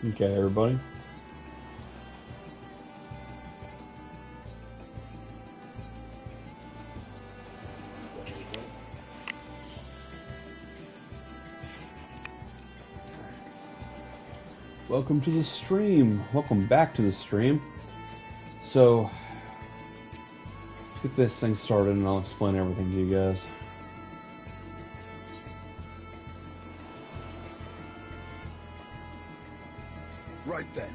Okay, everybody. Welcome to the stream. Welcome back to the stream. So, let's get this thing started and I'll explain everything to you guys. Right then.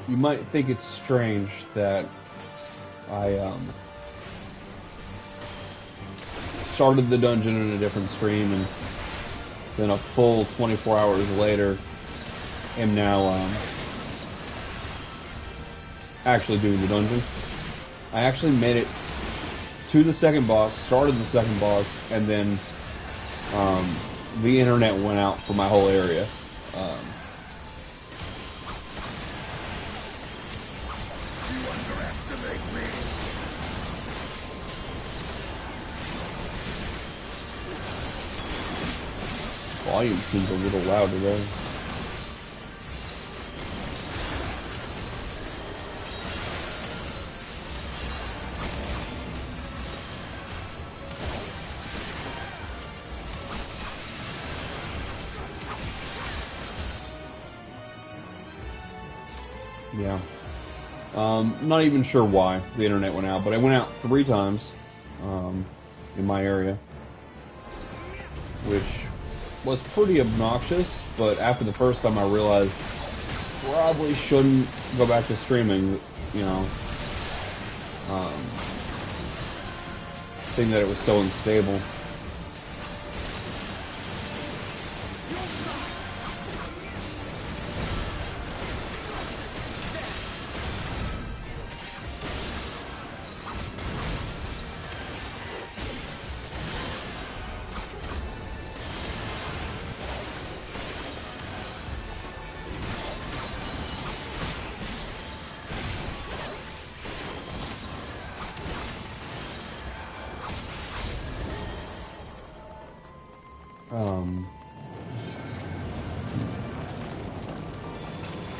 You might think it's strange that I started the dungeon in a different stream and then a full 24 hours later am now actually doing the dungeon. I actually made it to the second boss, started the second boss, and then the internet went out for my whole area. Volume seems a little loud today. Yeah. Not even sure why the internet went out, but it went out 3 times in my area, which was pretty obnoxious, but after the first time I realized probably shouldn't go back to streaming, you know, seeing that it was so unstable.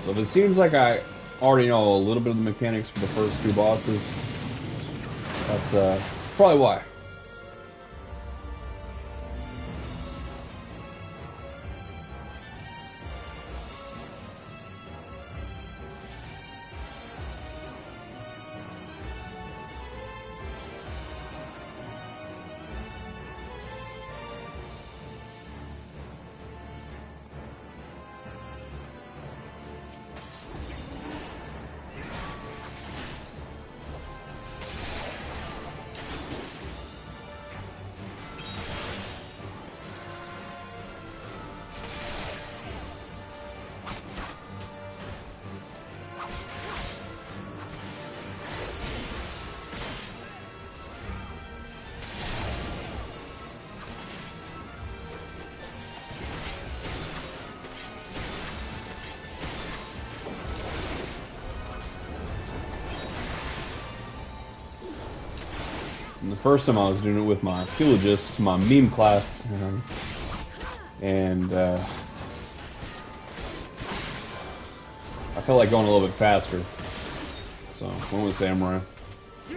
But it seems like I already know a little bit of the mechanics for the first 2 bosses. That's probably why. And the first time I was doing it with my Philologist, my meme class, and I felt like going a little bit faster, so I went with Samurai.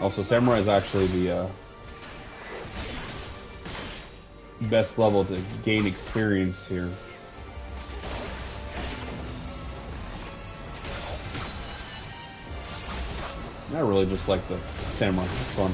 Also, Samurai is actually the best level to gain experience here. I really just like the Samurai, it's fun.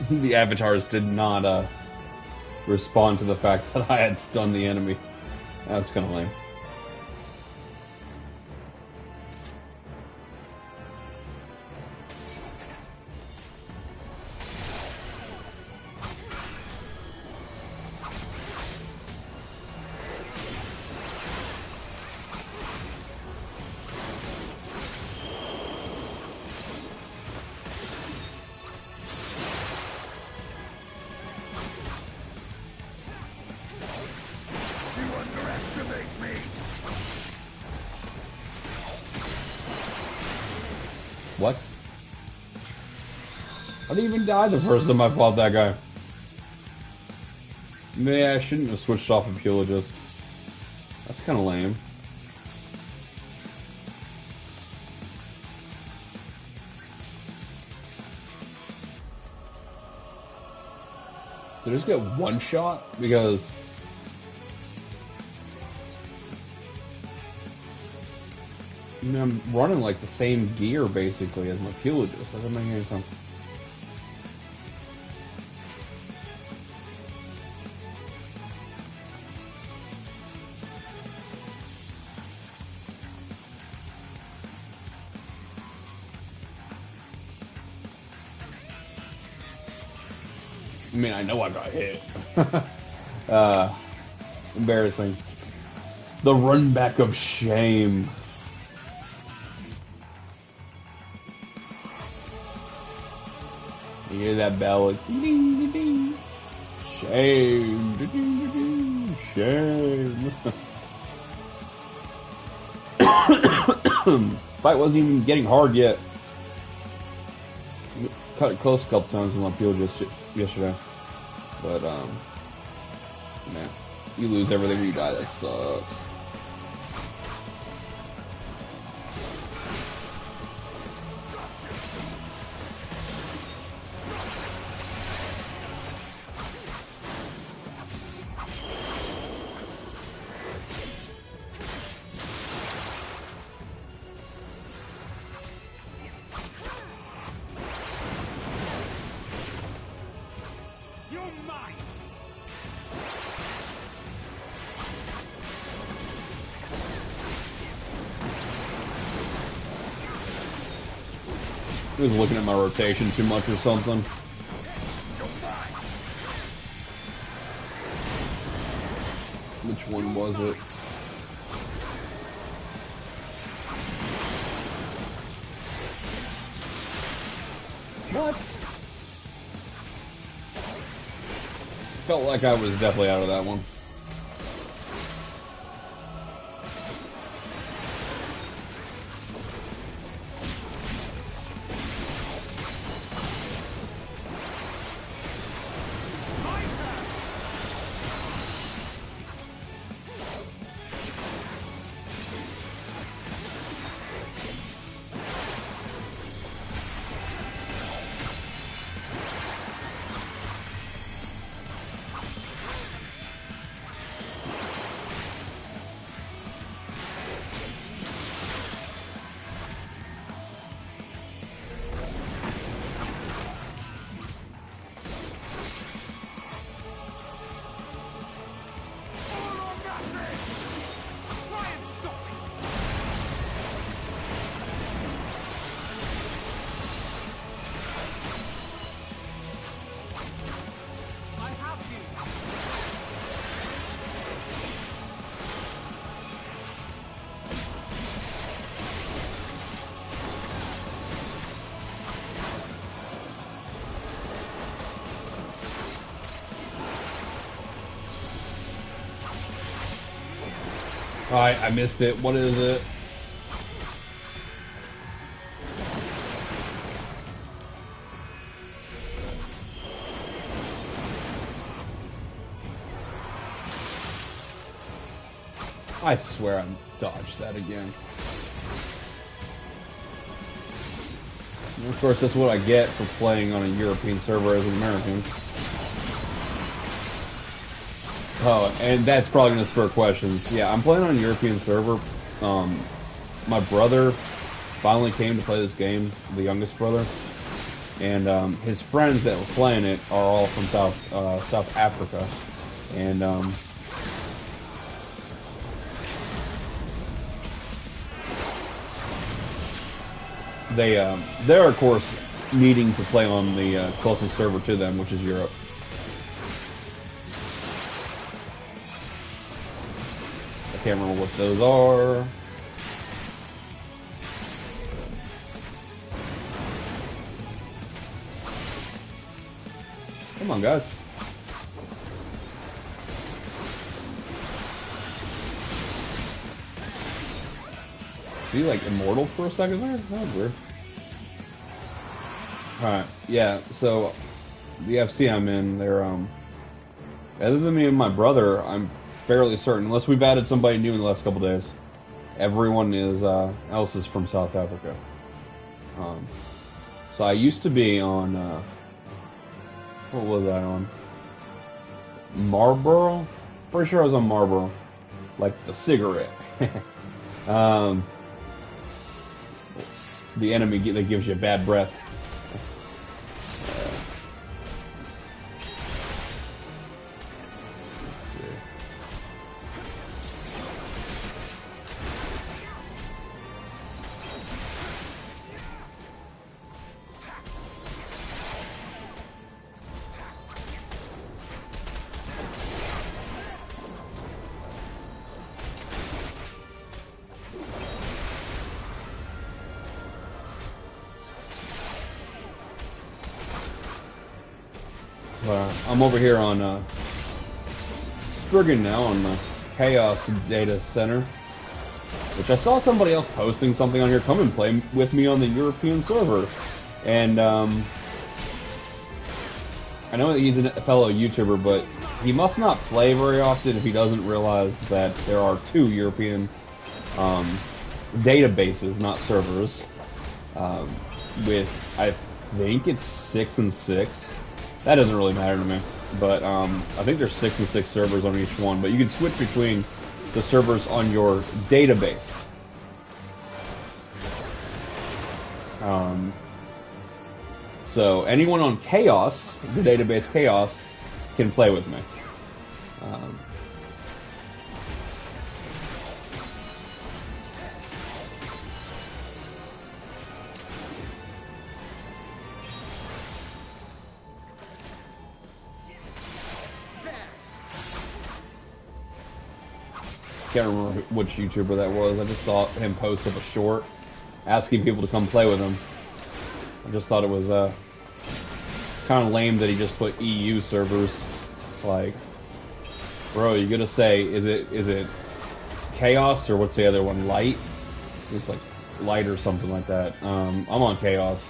the avatars did not respond to the fact that I had stunned the enemy. That was kind of lame. What? I didn't even die the first time I fought that guy. Maybe I shouldn't have switched off of Pulogist. That's kind of lame. Did I just get one shot? Because... I mean, I'm running like the same gear basically as my Pulogist. That doesn't make any sense. I mean, I know I got hit. Embarrassing. The run back of shame. You hear that bell? Like, ding, ding, ding. Shame. Ding, ding, ding, shame. Fight wasn't even getting hard yet. Cut it close a couple times with my Pulogist yesterday. But, man, you lose everything when you die. That sucks. I was looking at my rotation too much or something. Which one was it? What? Felt like I was definitely out of that one. Alright, I missed it. What is it? I swear I dodged that again. And of course, that's what I get for playing on a European server as an American. Oh, and that's probably going to spur questions. Yeah, I'm playing on a European server. My brother finally came to play this game, the youngest brother. and his friends that were playing it are all from South Africa, and they're of course needing to play on the closest server to them, which is Europe. I can't remember what those are. Come on, guys. Is he like immortal for a second there? That was weird. Alright, yeah, so the FC I'm in, they're other than me and my brother, I'm fairly certain, unless we've added somebody new in the last couple days, everyone else is from South Africa. So I used to be on what was I on? Marlboro? Pretty sure I was on Marlboro. Like the cigarette. The enemy that gives you bad breath. Let's see. I'm over here on Spriggan now on the Chaos Data Center, which I saw somebody else posting something on here. Come and play with me on the European server, and I know that he's a fellow YouTuber, but he must not play very often if he doesn't realize that there are 2 European databases, not servers, with I think it's 6 and 6. That doesn't really matter to me, but I think there's 6 and 6 servers on each one, but you can switch between the servers on your database. So anyone on Chaos, the database Chaos, can play with me. Can't remember which YouTuber that was. I just saw him post up a short asking people to come play with him. I just thought it was kind of lame that he just put EU servers. Like, bro, you gotta say, is it Chaos or what's the other one? Light? It's like Light or something like that. I'm on Chaos.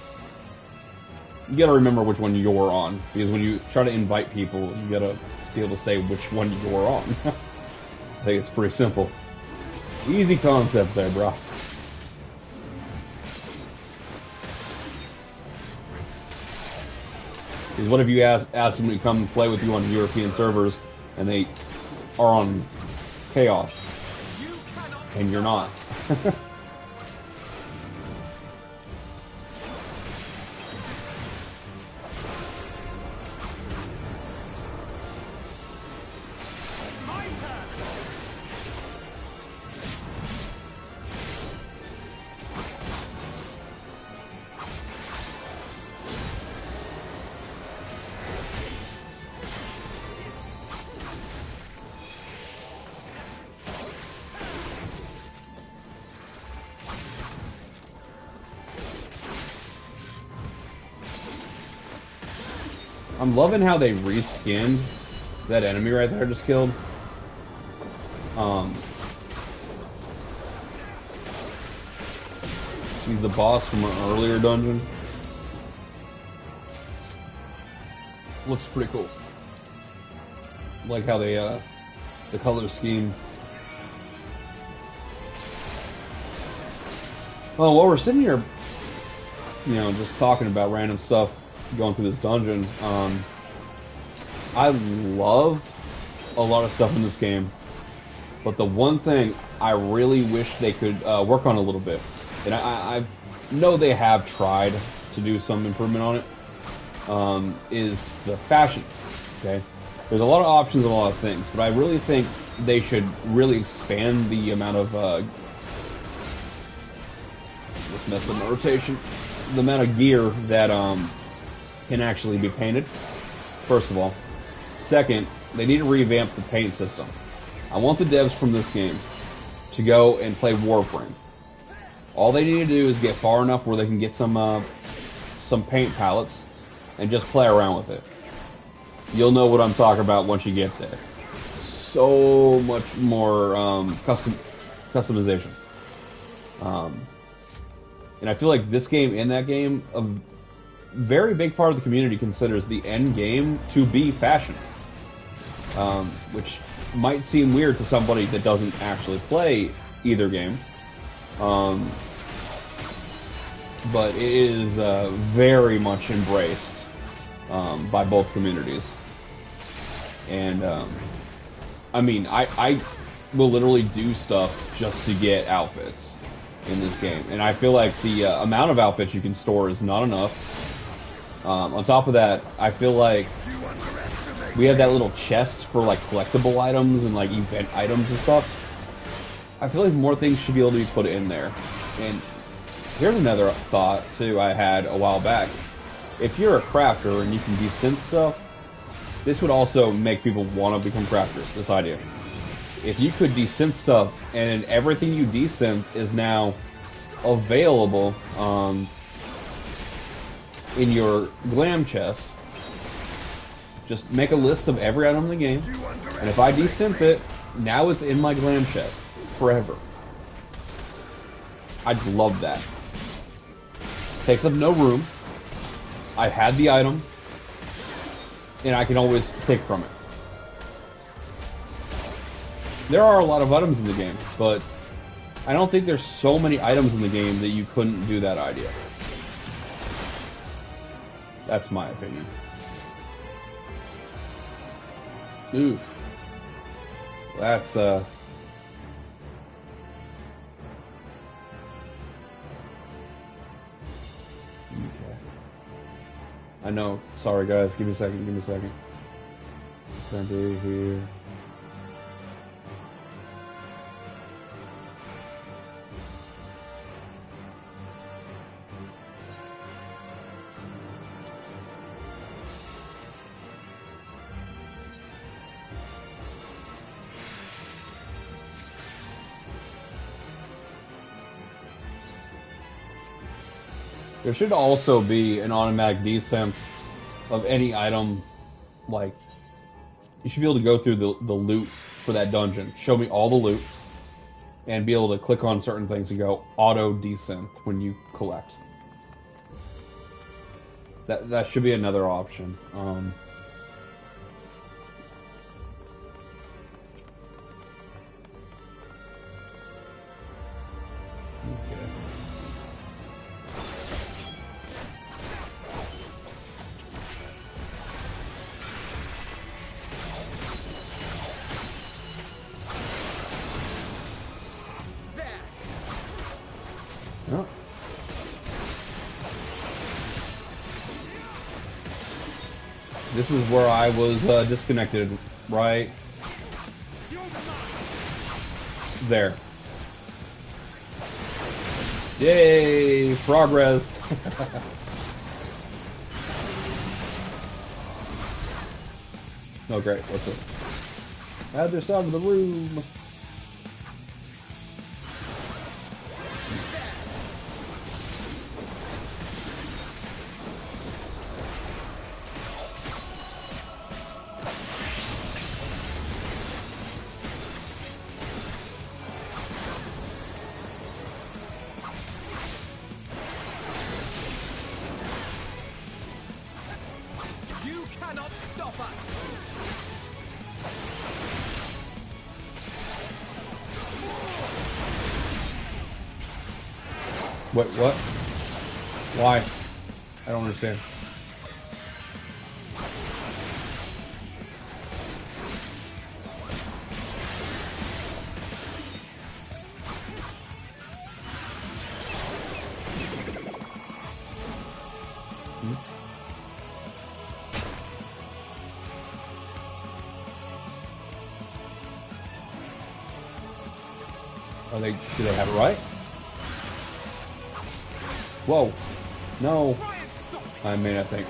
You gotta remember which one you're on, because when you try to invite people, you gotta be able to say which one you're on. I think it's pretty simple. Easy concept there, bro. Because what if you ask them to come play with you on European servers, and they are on Chaos, and you're not? I'm loving how they reskinned that enemy right there I just killed. He's the boss from an earlier dungeon. Looks pretty cool. Like how they, the color scheme. Oh, while we're sitting here, you know, just talking about random stuff, going through this dungeon, I love a lot of stuff in this game, but the one thing I really wish they could work on a little bit, and I know they have tried to do some improvement on it, is the fashion. Okay, there's a lot of options and a lot of things, but I really think they should really expand the amount of just mess up my rotation. The amount of gear that can actually be painted. First of all, second, they need to revamp the paint system. I want the devs from this game to go and play Warframe. All they need to do is get far enough where they can get some paint palettes and just play around with it. You'll know what I'm talking about once you get there. So much more customization. And I feel like this game and that game, a very big part of the community considers the end game to be fashion. Which might seem weird to somebody that doesn't actually play either game. But it is very much embraced by both communities. And, I mean, I will literally do stuff just to get outfits in this game. And I feel like the amount of outfits you can store is not enough. On top of that, I feel like we have that little chest for like collectible items and like event items and stuff. I feel like more things should be able to be put in there. And here's another thought too I had a while back. If you're a crafter and you can desynth stuff, this would also make people want to become crafters, this idea. If you could desynth stuff and everything you desynth is now available in your glam chest, just make a list of every item in the game, and if I desynth it, now it's in my glam chest forever. I'd love that. Takes up no room. I had the item, and I can always pick from it. There are a lot of items in the game, but I don't think there's so many items in the game that you couldn't do that idea. That's my opinion. Oof. That's, Okay. I know. Sorry, guys. Give me a second. Give me a second. Trying to do here. There should also be an automatic desynth of any item, like, you should be able to go through the loot for that dungeon, show me all the loot, and be able to click on certain things and go auto desynth when you collect. That should be another option. Oh. This is where I was disconnected, right there. Yay! Progress! Oh great, what's this? Other side of the room! What? Why? I don't understand. Do they have it right? Whoa. No. I mean, I think.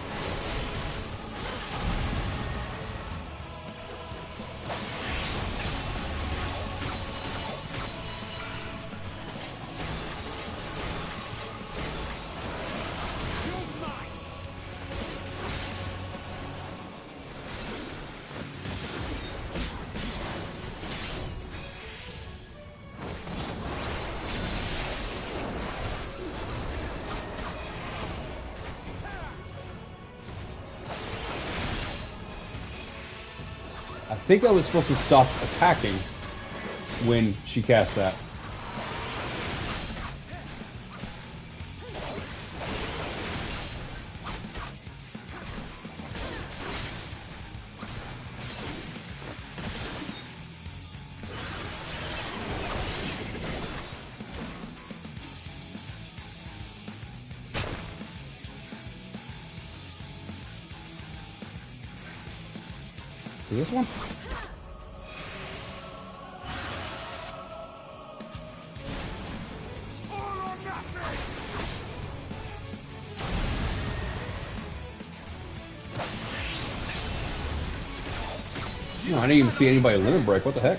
I think I was supposed to stop attacking when she cast that. So this one? No, I didn't even see anybody limit break. What the heck?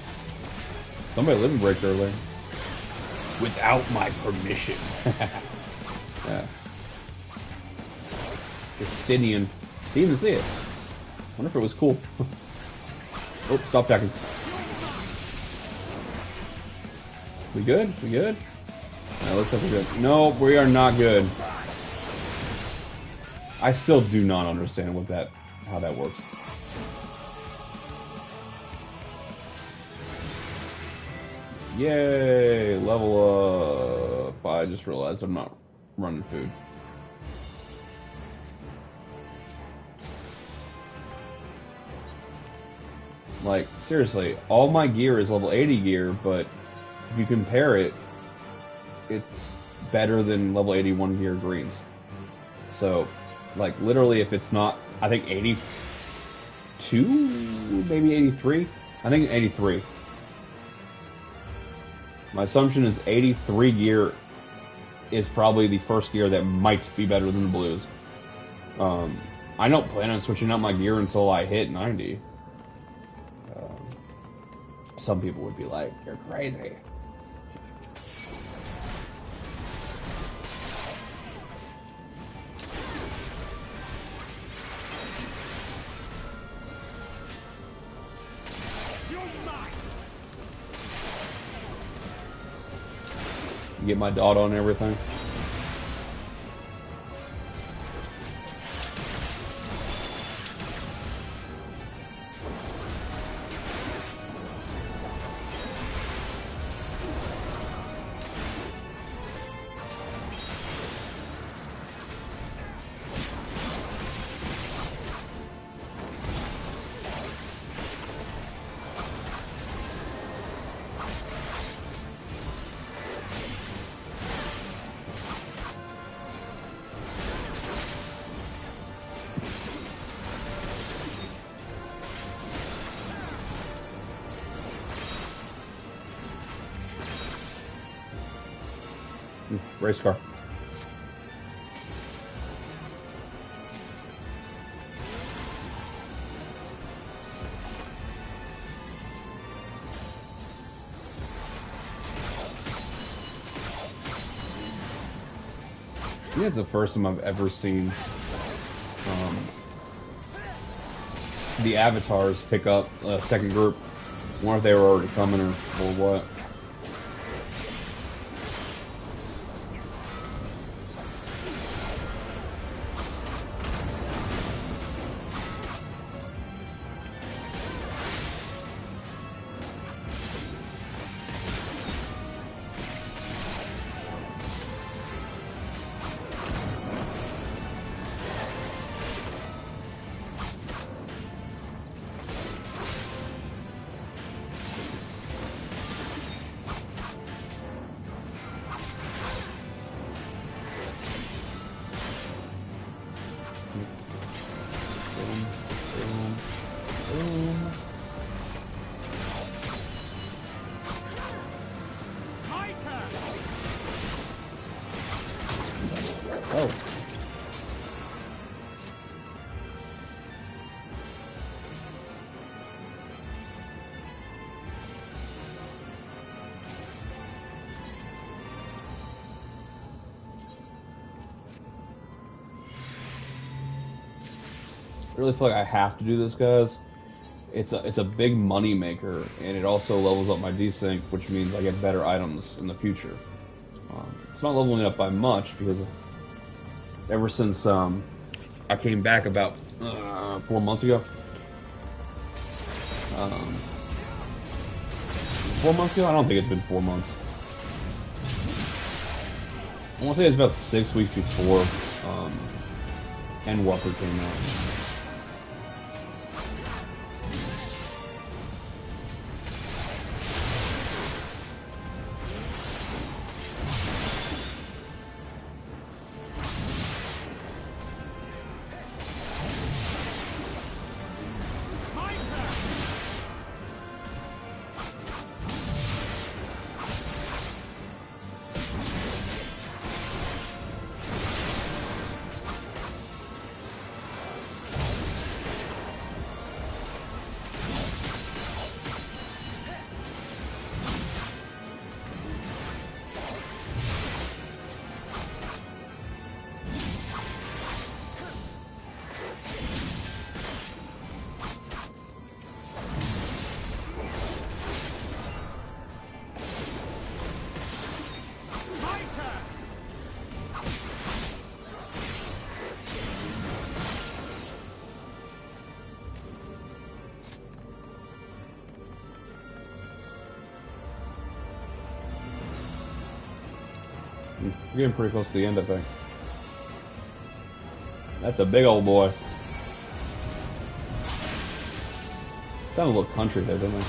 Somebody limit break earlier. Without my permission. Yeah. Justinian. Didn't even see it. Wonder if it was cool. Oh, stop attacking. We good? We good? Yeah, looks like we're good. No, we are not good. I still do not understand how that works. Yay! Level up. I just realized I'm not running food. Like, seriously, all my gear is level 80 gear, but if you compare it, it's better than level 81 gear greens. So, like, literally, if it's not, I think 82, maybe 83? I think 83. My assumption is 83 gear is probably the first gear that might be better than the blues. I don't plan on switching out my gear until I hit 90. Some people would be like, you're crazy. Get my dot on everything. Race car. I think that's the first time I've ever seen the avatars pick up a second group. I wonder if they were already coming or what. Oh. I really feel like I have to do this, guys. It's a big money maker, and it also levels up my desync, which means I get better items in the future. It's not leveling it up by much because ever since I came back about 4 months ago. 4 months ago? I don't think it's been 4 months. I want to say it's about 6 weeks before Endwalker came out. We're getting pretty close to the end, I think. That's a big old boy. Sounded a little country there, didn't it?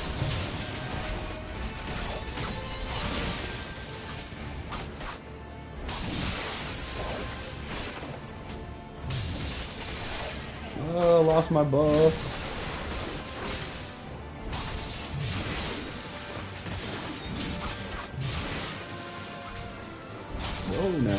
Oh, lost my buff. Oh no.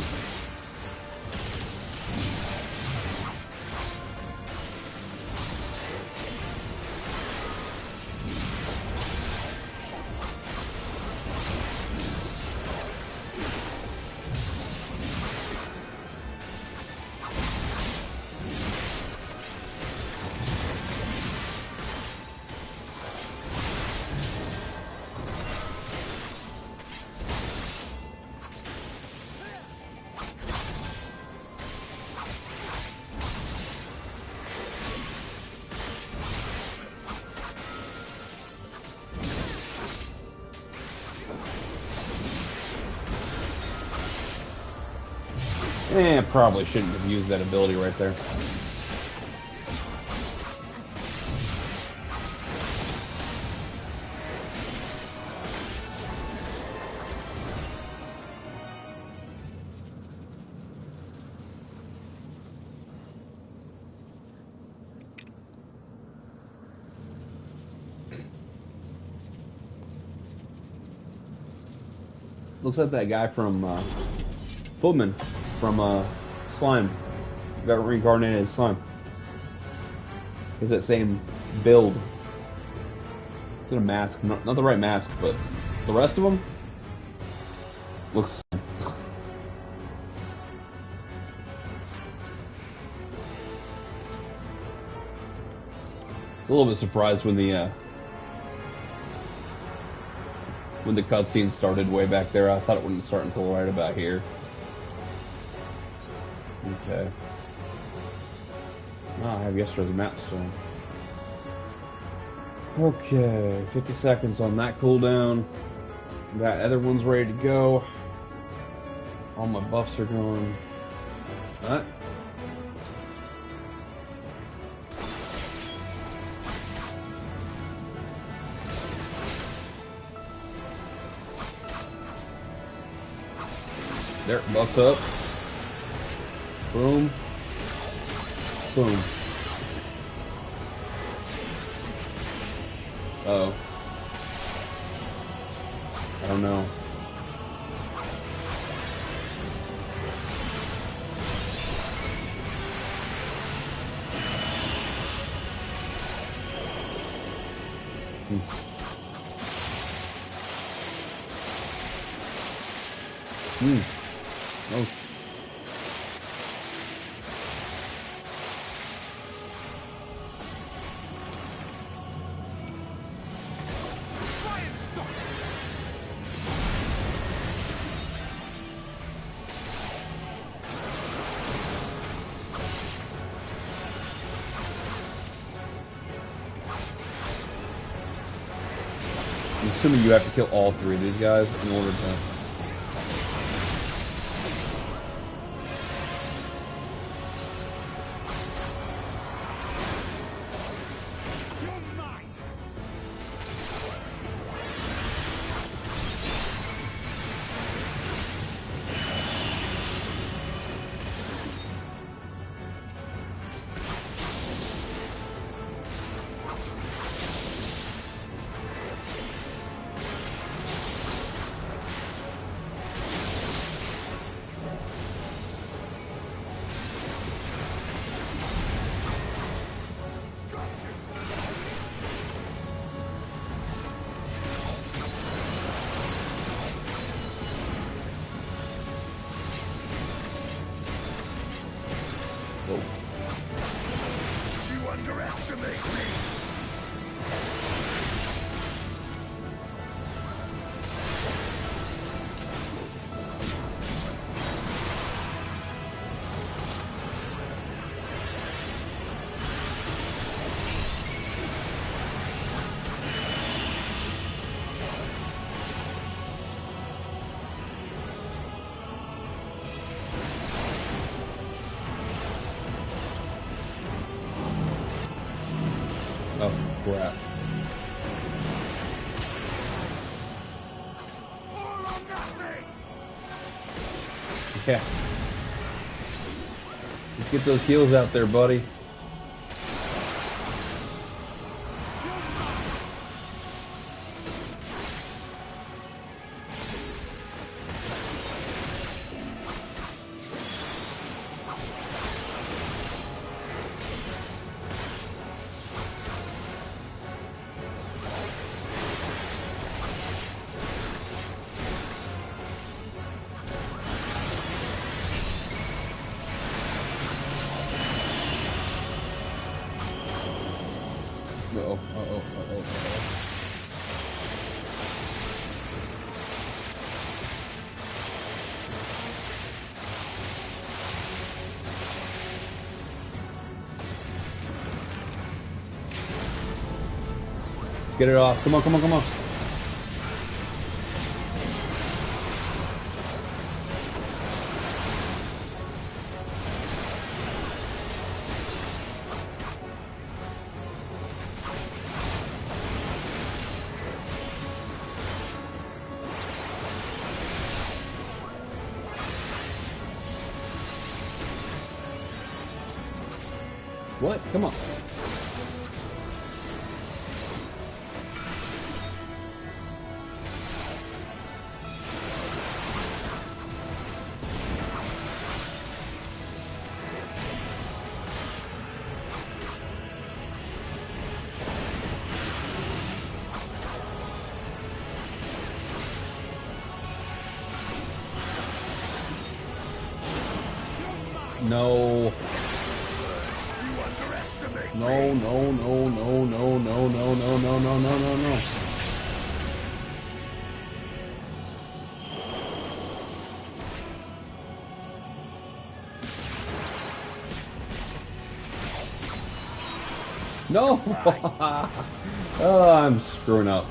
Probably shouldn't have used that ability right there. Looks like that guy from Footman from Slime got reincarnated as Slime. Is that same build? It's in a mask, not the right mask, but the rest of them looks. I was a little bit surprised when the cutscene started way back there. I thought it wouldn't start until right about here. Okay. Oh, I have yesterday's map still. Okay, 50 seconds on that cooldown. That other one's ready to go. All my buffs are going. Alright. There, buffs up. Boom. Boom. Uh oh. I don't know. Hmm. Oh. I'm assuming you have to kill all three of these guys in order to... You underestimate me. Oh, crap. All or nothing. Yeah. Let's get those heals out there, buddy. Uh-oh, uh-oh, uh-oh, uh-oh. Get it off. Come on, come on, come on. What? Come on. No. You underestimate me. No, no, no, no, no, no, no, no, no, no, no, no, no. No! Oh, I'm screwing up.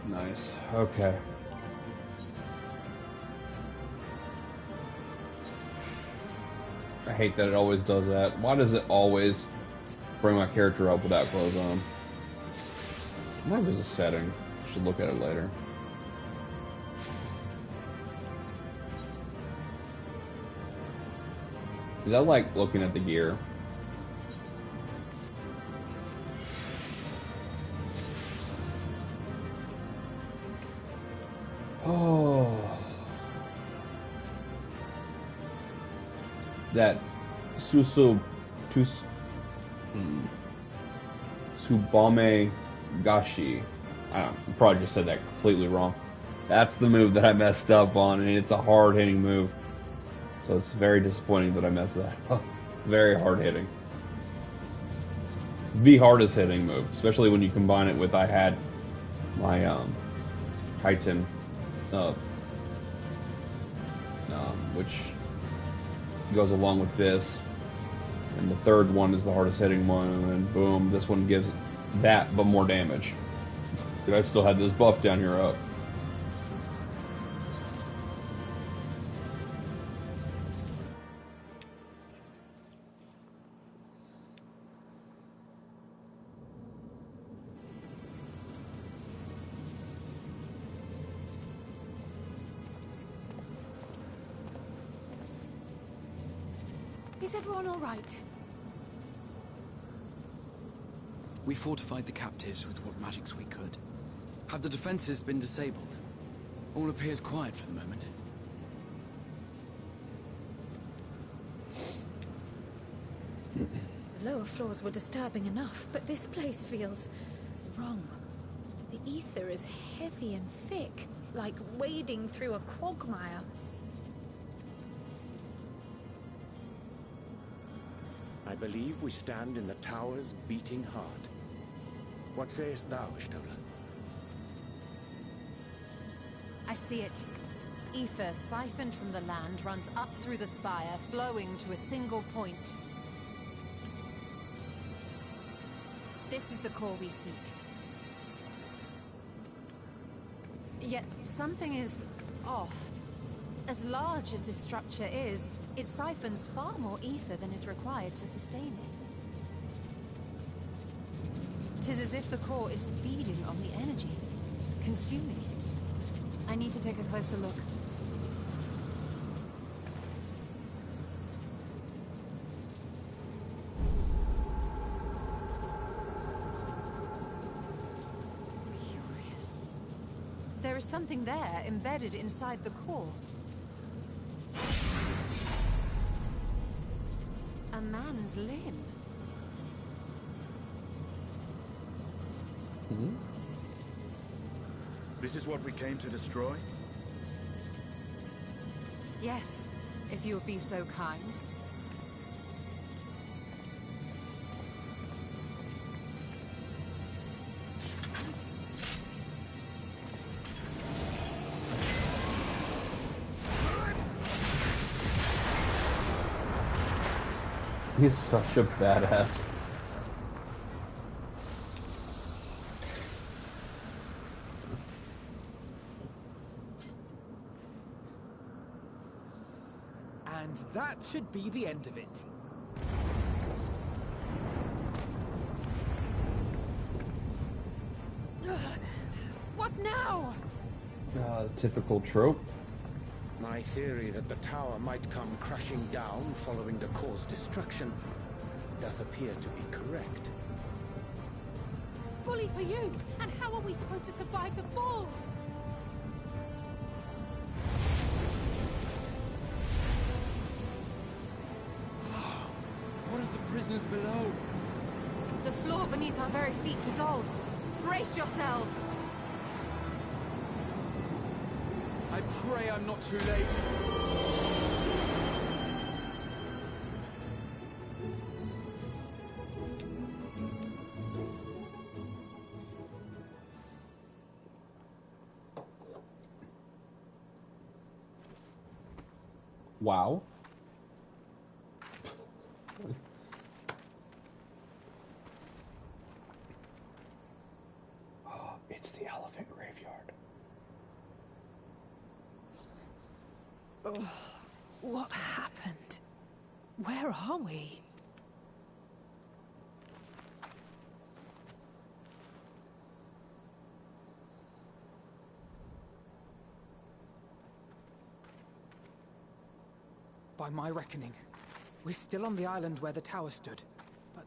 Nice. Okay. I hate that it always does that. Why does it always bring my character up without clothes on? Unless there's a setting. I should look at it later. Because I like looking at the gear. Oh. That Tsubame Gashi. I probably just said that completely wrong. That's the move that I messed up on, and it's a hard-hitting move. So it's very disappointing that I messed that up. Very hard-hitting. The hardest hitting move, especially when you combine it with I had my Titan, which goes along with this, and the third one is the hardest hitting one, and boom, this one gives that but more damage. But I still had this buff down here up. Is everyone all right? We fortified the captives with what magics we could. Have the defenses been disabled? All appears quiet for the moment. The lower floors were disturbing enough, but this place feels wrong. The ether is heavy and thick, like wading through a quagmire. I believe we stand in the tower's beating heart. What sayest thou, Stola? I see it. Ether siphoned from the land runs up through the spire, flowing to a single point. This is the core we seek. Yet something is off. As large as this structure is, it siphons far more ether than is required to sustain it. 'Tis as if the core is feeding on the energy, consuming it. I need to take a closer look. Curious. There is something there embedded inside the core. A man's limb. This is what we came to destroy? Yes, if you would be so kind. He's such a badass. And that should be the end of it. What now? Typical trope. My theory that the tower might come crashing down following the core's destruction doth appear to be correct. Bully for you! And how are we supposed to survive the fall? What of the prisoners below? The floor beneath our very feet dissolves. Brace yourselves! I pray I'm not too late. Wow. Oh, it's the elephant graveyard. What happened? Where are we? By my reckoning, we're still on the island where the tower stood, but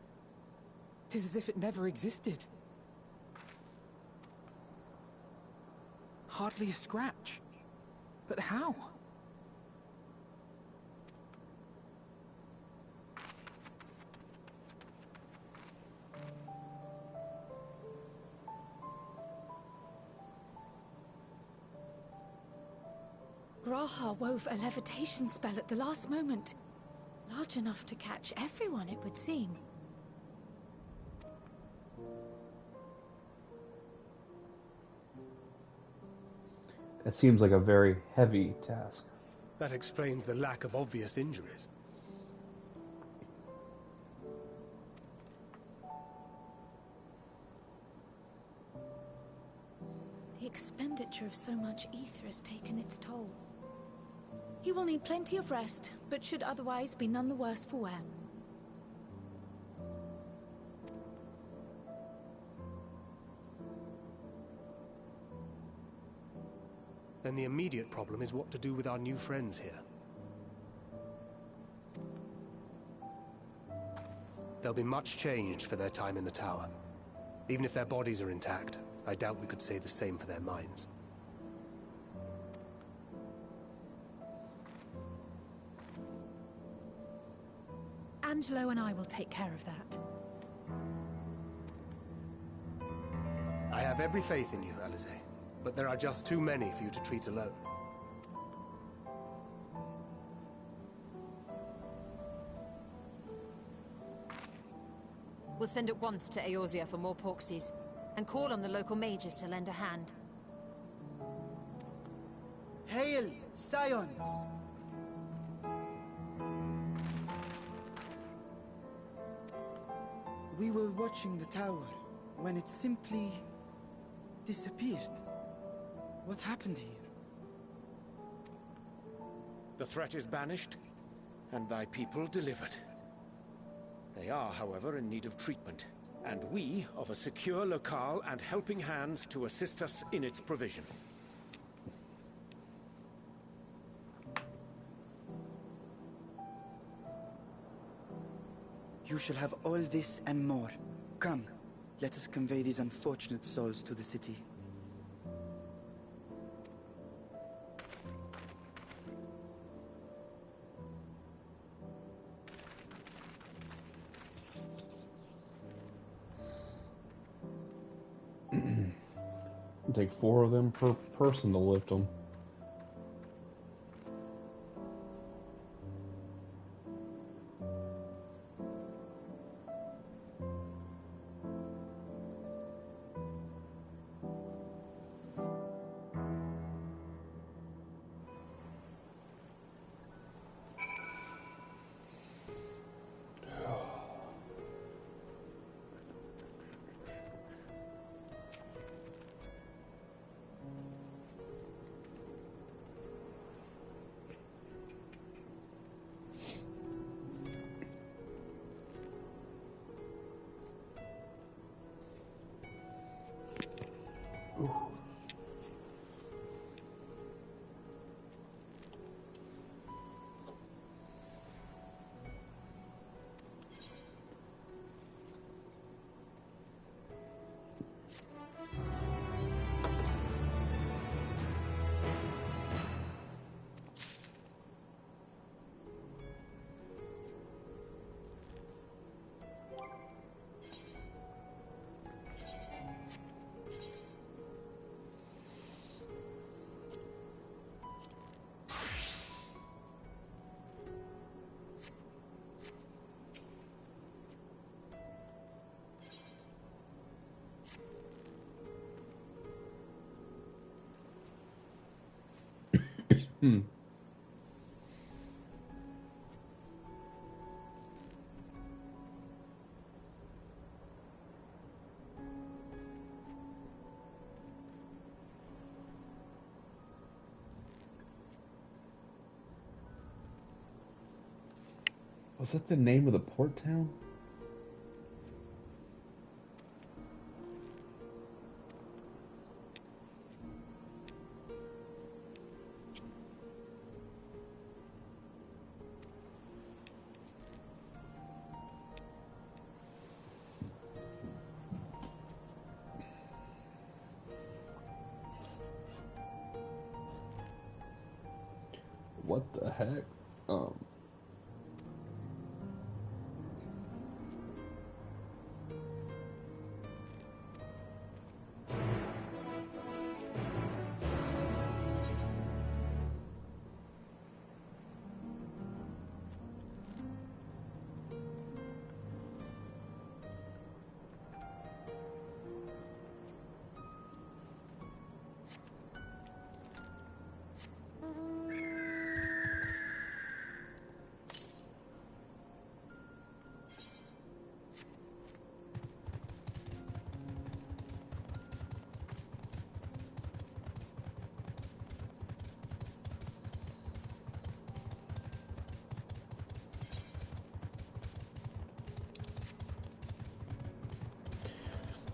'tis as if it never existed. Hardly a scratch. But how? Graha wove a levitation spell at the last moment. Large enough to catch everyone, it would seem. That seems like a very heavy task. That explains the lack of obvious injuries. The expenditure of so much ether has taken its toll. He will need plenty of rest, but should otherwise be none the worse for wear. Then the immediate problem is what to do with our new friends here. They'll be much changed for their time in the tower. Even if their bodies are intact, I doubt we could say the same for their minds. Angelo and I will take care of that. I have every faith in you, Alize, but there are just too many for you to treat alone. We'll send at once to Eorzea for more Porksies, and call on the local mages to lend a hand. Hail, Scions! We were watching the tower when it simply disappeared. What happened here? The threat is banished, and thy people delivered. They are, however, in need of treatment, and we of a secure locale and helping hands to assist us in its provision. You shall have all this and more. Come, let us convey these unfortunate souls to the city. It'll take 4 of them per person to lift them. Was that the name of the port town? What the heck?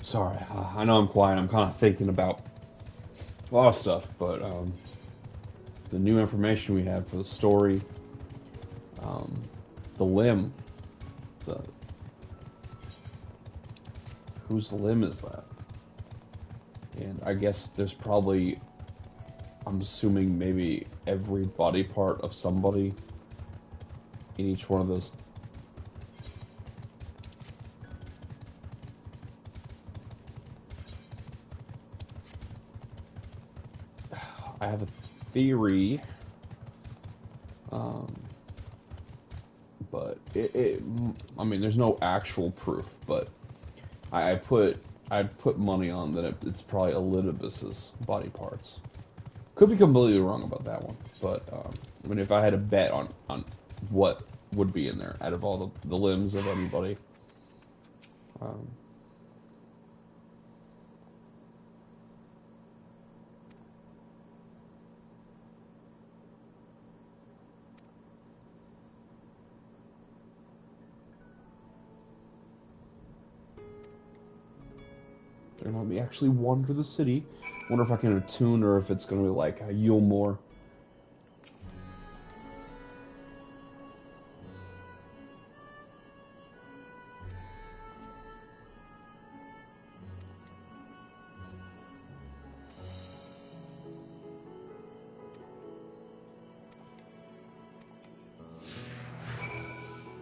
Sorry, I know I'm quiet. I'm kind of thinking about a lot of stuff, but the new information we have for the story, the limb, the whose limb is that? And I guess there's probably, I'm assuming maybe every body part of somebody in each one of those. I have a theory, but I mean, there's no actual proof, but I'd put money on that it's probably Elidibus's body parts. Could be completely wrong about that one, but I mean, if I had to bet on what would be in there out of all the limbs of anybody. They're gonna let me actually wander the city. Wonder if I can attune or if it's gonna be like a Yule more.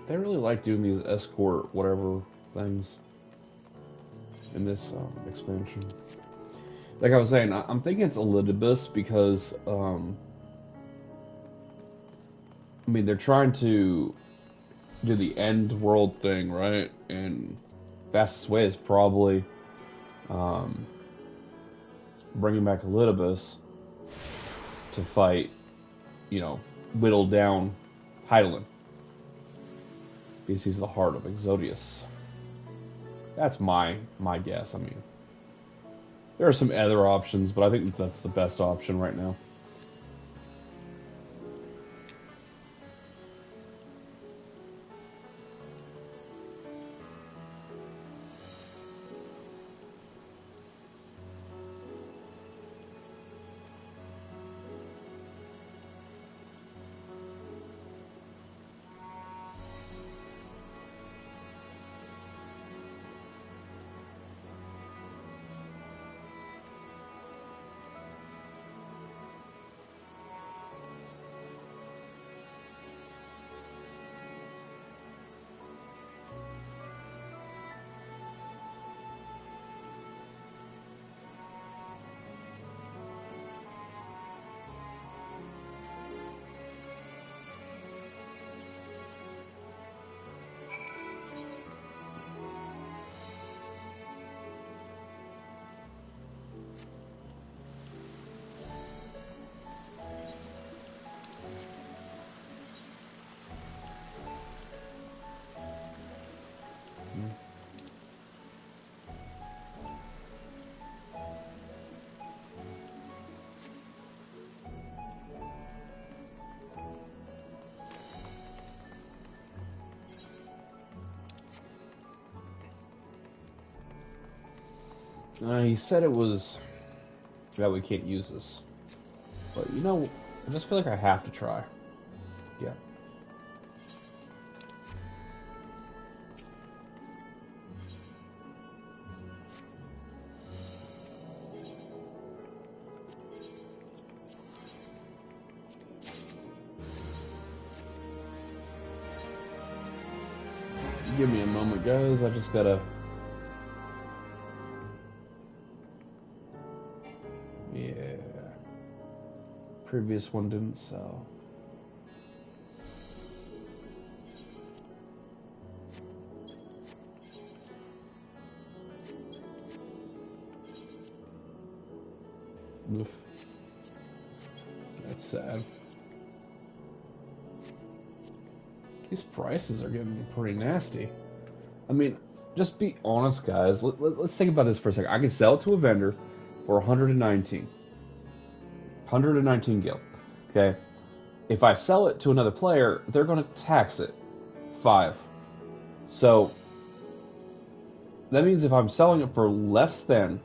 They really like doing these escort whatever things in this expansion. Like I was saying, I'm thinking it's Elidibus because, I mean, they're trying to do the end world thing, right? And fastest way is probably bringing back Elidibus to fight, you know, whittle down Hydaelyn. Because he's the heart of Exodius. That's my guess. I mean, there are some other options, but I think that's the best option right now. He said it was that we can't use this, but you know, I just feel like I have to try. Yeah. Give me a moment, guys. I just gotta... Yeah. Previous one didn't sell. Oof. That's sad. These prices are getting pretty nasty. I mean, just be honest, guys. Let's think about this for a second. I can sell it to a vendor for 119. 119 gil. Okay? If I sell it to another player, they're going to tax it 5. So, that means if I'm selling it for less than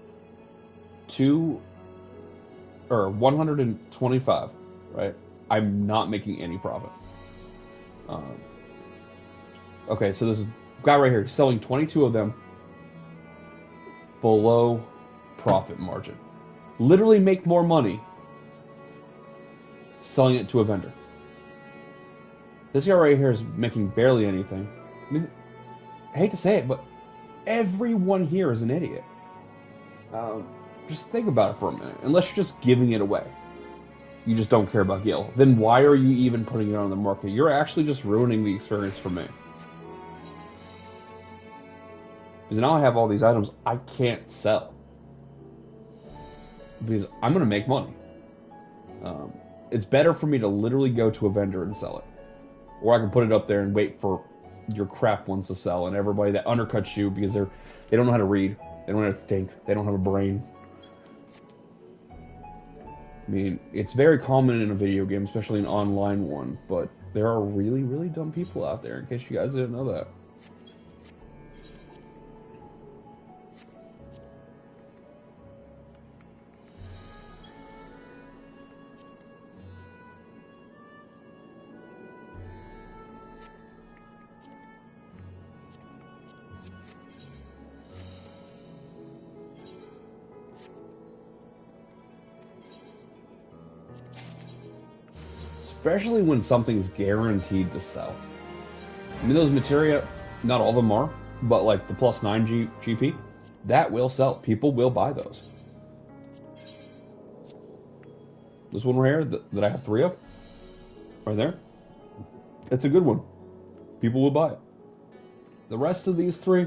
125, right? I'm not making any profit. Okay, so this guy right here selling 22 of them below profit margin. Literally make more money selling it to a vendor. This guy right here is making barely anything. I mean, I hate to say it, but everyone here is an idiot. Just think about it for a minute. Unless you're just giving it away, you just don't care about Gil, then why are you even putting it on the market? You're actually just ruining the experience for me. Because now I have all these items I can't sell. Because I'm going to make money. It's better for me to literally go to a vendor and sell it. Or I can put it up there and wait for your crap ones to sell, and everybody that undercuts you because they don't know how to read, they don't know how to think, they don't have a brain. I mean, it's very common in a video game, especially an online one, but there are really, really dumb people out there, in case you guys didn't know that. Especially when something's guaranteed to sell. I mean, those materia, not all of them are, but like the +9 GP, that will sell. People will buy those. This one right here that I have 3 of, right there, it's a good one. People will buy it. The rest of these 3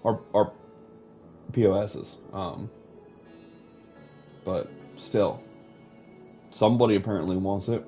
are POSs. But still, somebody apparently wants it.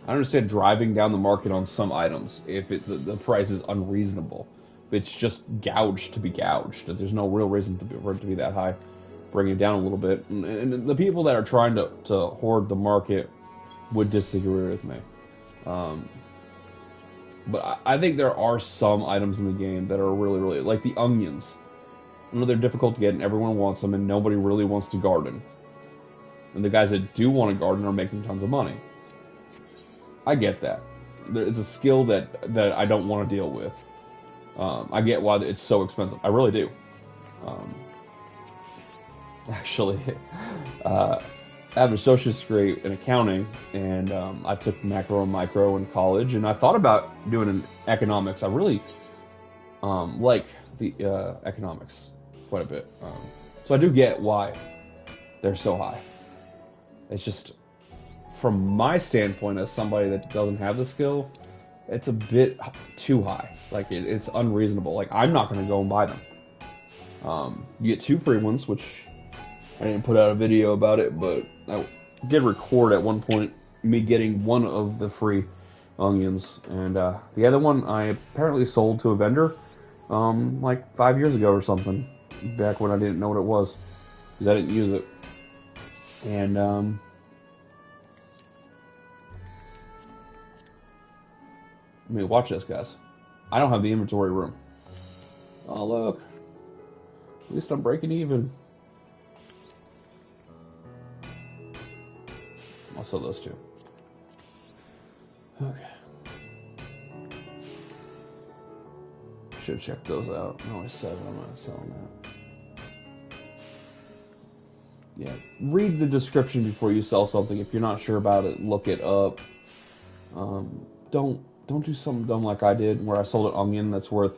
I understand driving down the market on some items if the price is unreasonable. If it's just gouged to be gouged, if there's no real reason for it to be that high, bring it down a little bit. And the people that are trying to hoard the market would disagree with me. But I think there are some items in the game that are really, really... Like the onions. I know they're difficult to get and everyone wants them and nobody really wants to garden. And the guys that do want to garden are making tons of money. I get that. It's a skill that I don't want to deal with. I get why it's so expensive. I really do. Actually, I have an associate's degree in accounting, and I took macro and micro in college, and I thought about doing an economics. I really like the economics quite a bit. So I do get why they're so high. It's just, from my standpoint as somebody that doesn't have the skill, it's a bit too high. Like, it's unreasonable. Like, I'm not going to go and buy them. You get 2 free ones, which I didn't put out a video about it, but I did record at one point me getting one of the free onions, and the other one I apparently sold to a vendor like 5 years ago or something, back when I didn't know what it was, because I didn't use it. And I mean, watch this, guys. I don't have the inventory room. Oh, look. At least I'm breaking even. I'll sell those 2. Okay. Should check those out. No, only 7. I'm not selling that. Yeah, read the description before you sell something. If you're not sure about it, look it up. Don't do something dumb like I did, where I sold an onion that's worth,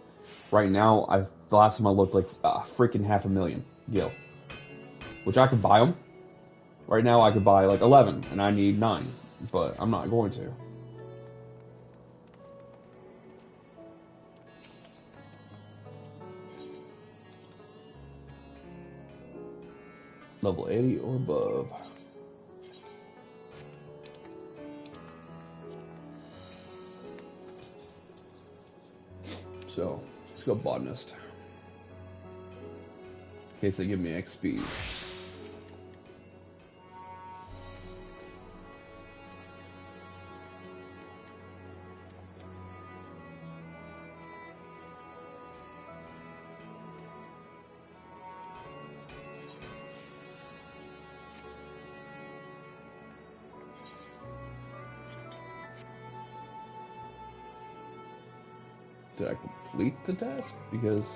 right now, the last time I looked, like freaking $500,000 gil, which I could buy them. Right now, I could buy like 11, and I need 9, but I'm not going to. Level 80 or above. So, let's go botanist. In case they give me XPs. Did I complete the task? Because...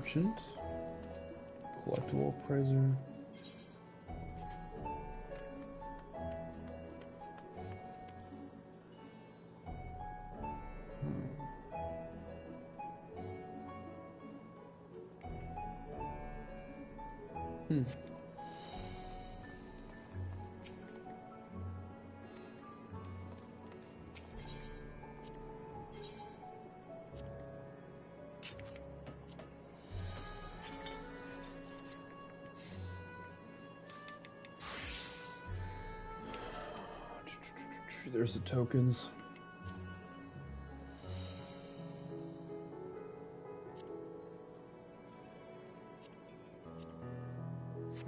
merchant? Collectible appraiser? There's the tokens.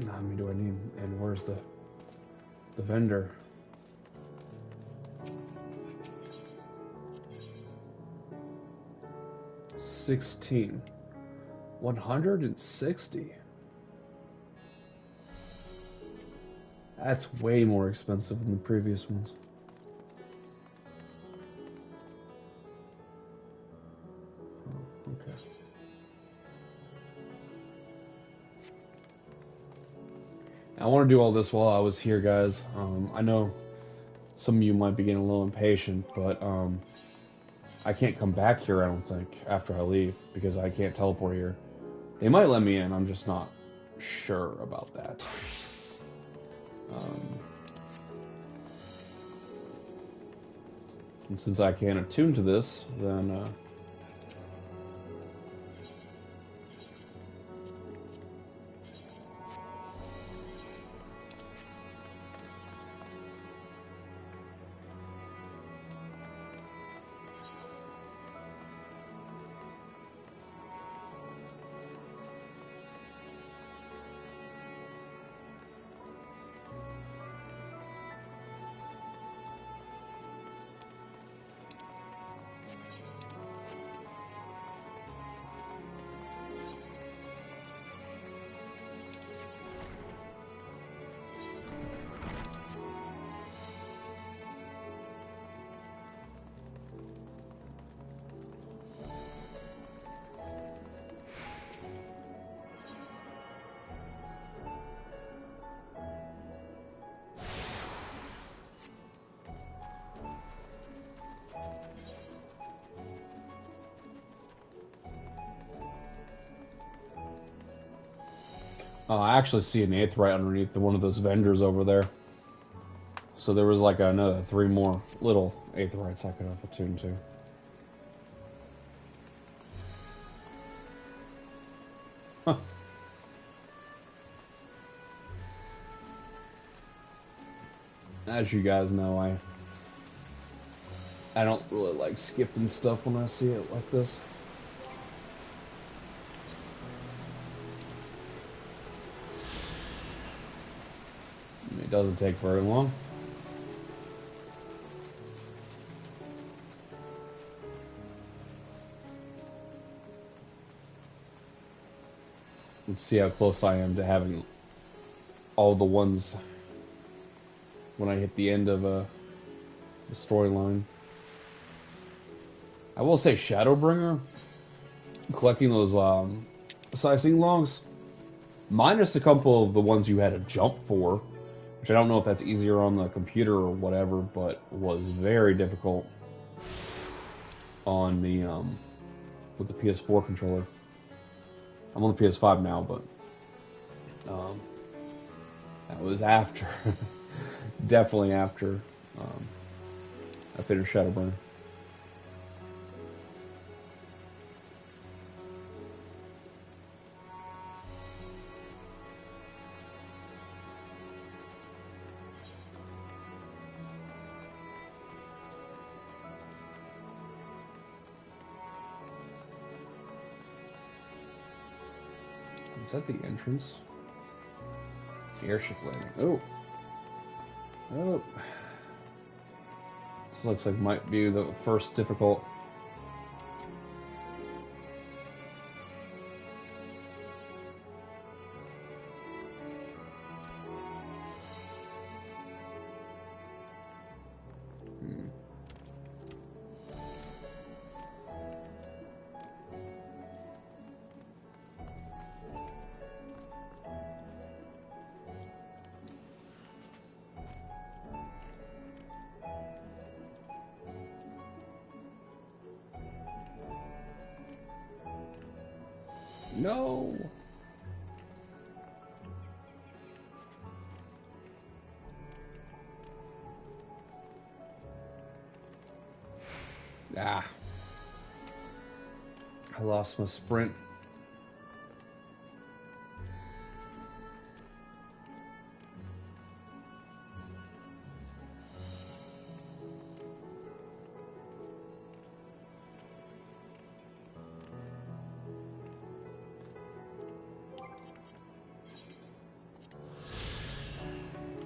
How many do I need? And where's the vendor? $16. 160. That's way more expensive than the previous ones. Oh, okay. I want to do all this while I was here, guys. I know some of you might be getting a little impatient, but I can't come back here, I don't think, after I leave, because I can't teleport here. They might let me in, I'm just not sure about that. And since I can't attune to this, then... I actually see an 8th right underneath one of those vendors over there. So there was like another 3 more little 8th rights I could have attuned to. Huh. As you guys know, I don't really like skipping stuff when I see it like this. It doesn't take very long. Let's see how close I am to having all the ones when I hit the end of the storyline. I will say Shadowbringer, collecting those sightseeing logs, minus a couple of the ones you had to jump for, which I don't know if that's easier on the computer or whatever, but was very difficult on the with the PS4 controller. I'm on the PS5 now, but that was after, definitely after I finished Shadowburn. Is that the entrance? The airship landing. Oh. Oh. This looks like might be the first difficult. No. Ah. I lost my sprint.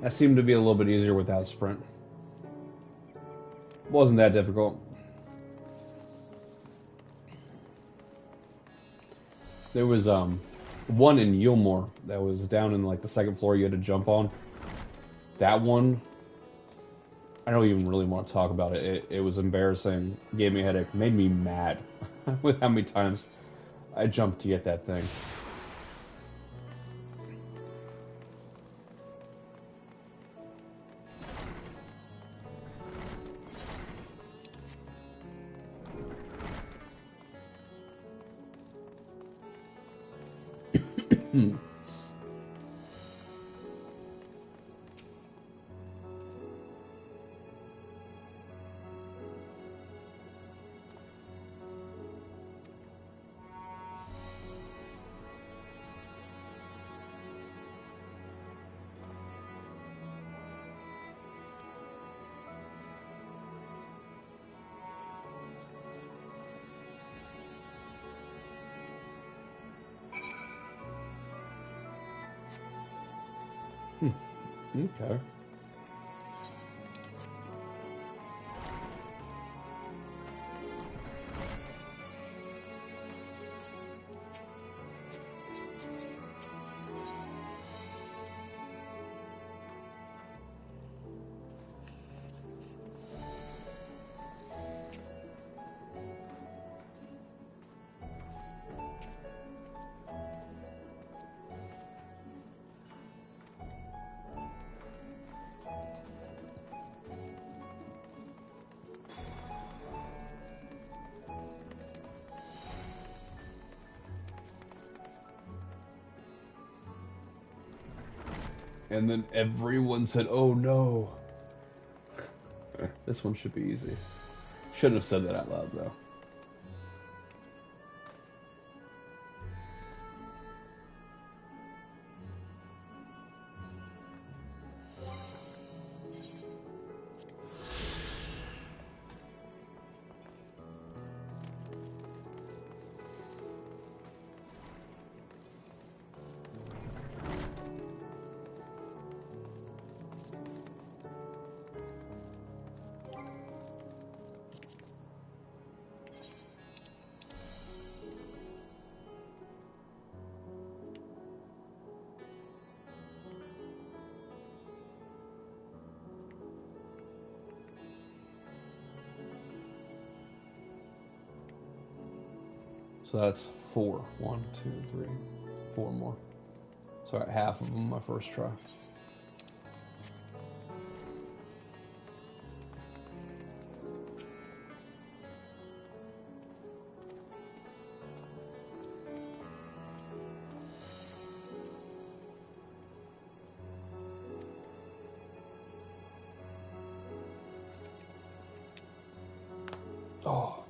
That seemed to be a little bit easier without sprint. Wasn't that difficult. There was one in Yulmore that was down in like the second floor you had to jump on. That one, I don't even really want to talk about it. It was embarrassing, gave me a headache, made me mad with how many times I jumped to get that thing. Okay. And then everyone said, "Oh no." This one should be easy. Shouldn't have said that out loud though. So that's 4. 1, 2, 3, 4 more. So I got half of them my first try. Oh.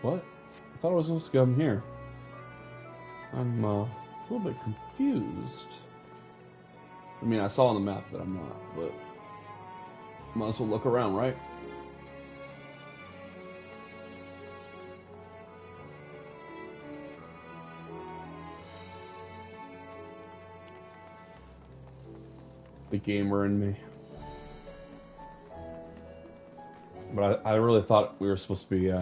What? I thought I was supposed to come here. I'm a little bit confused. I mean, I saw on the map that I'm not, but might as well look around, right? The gamer in me. But I really thought we were supposed to be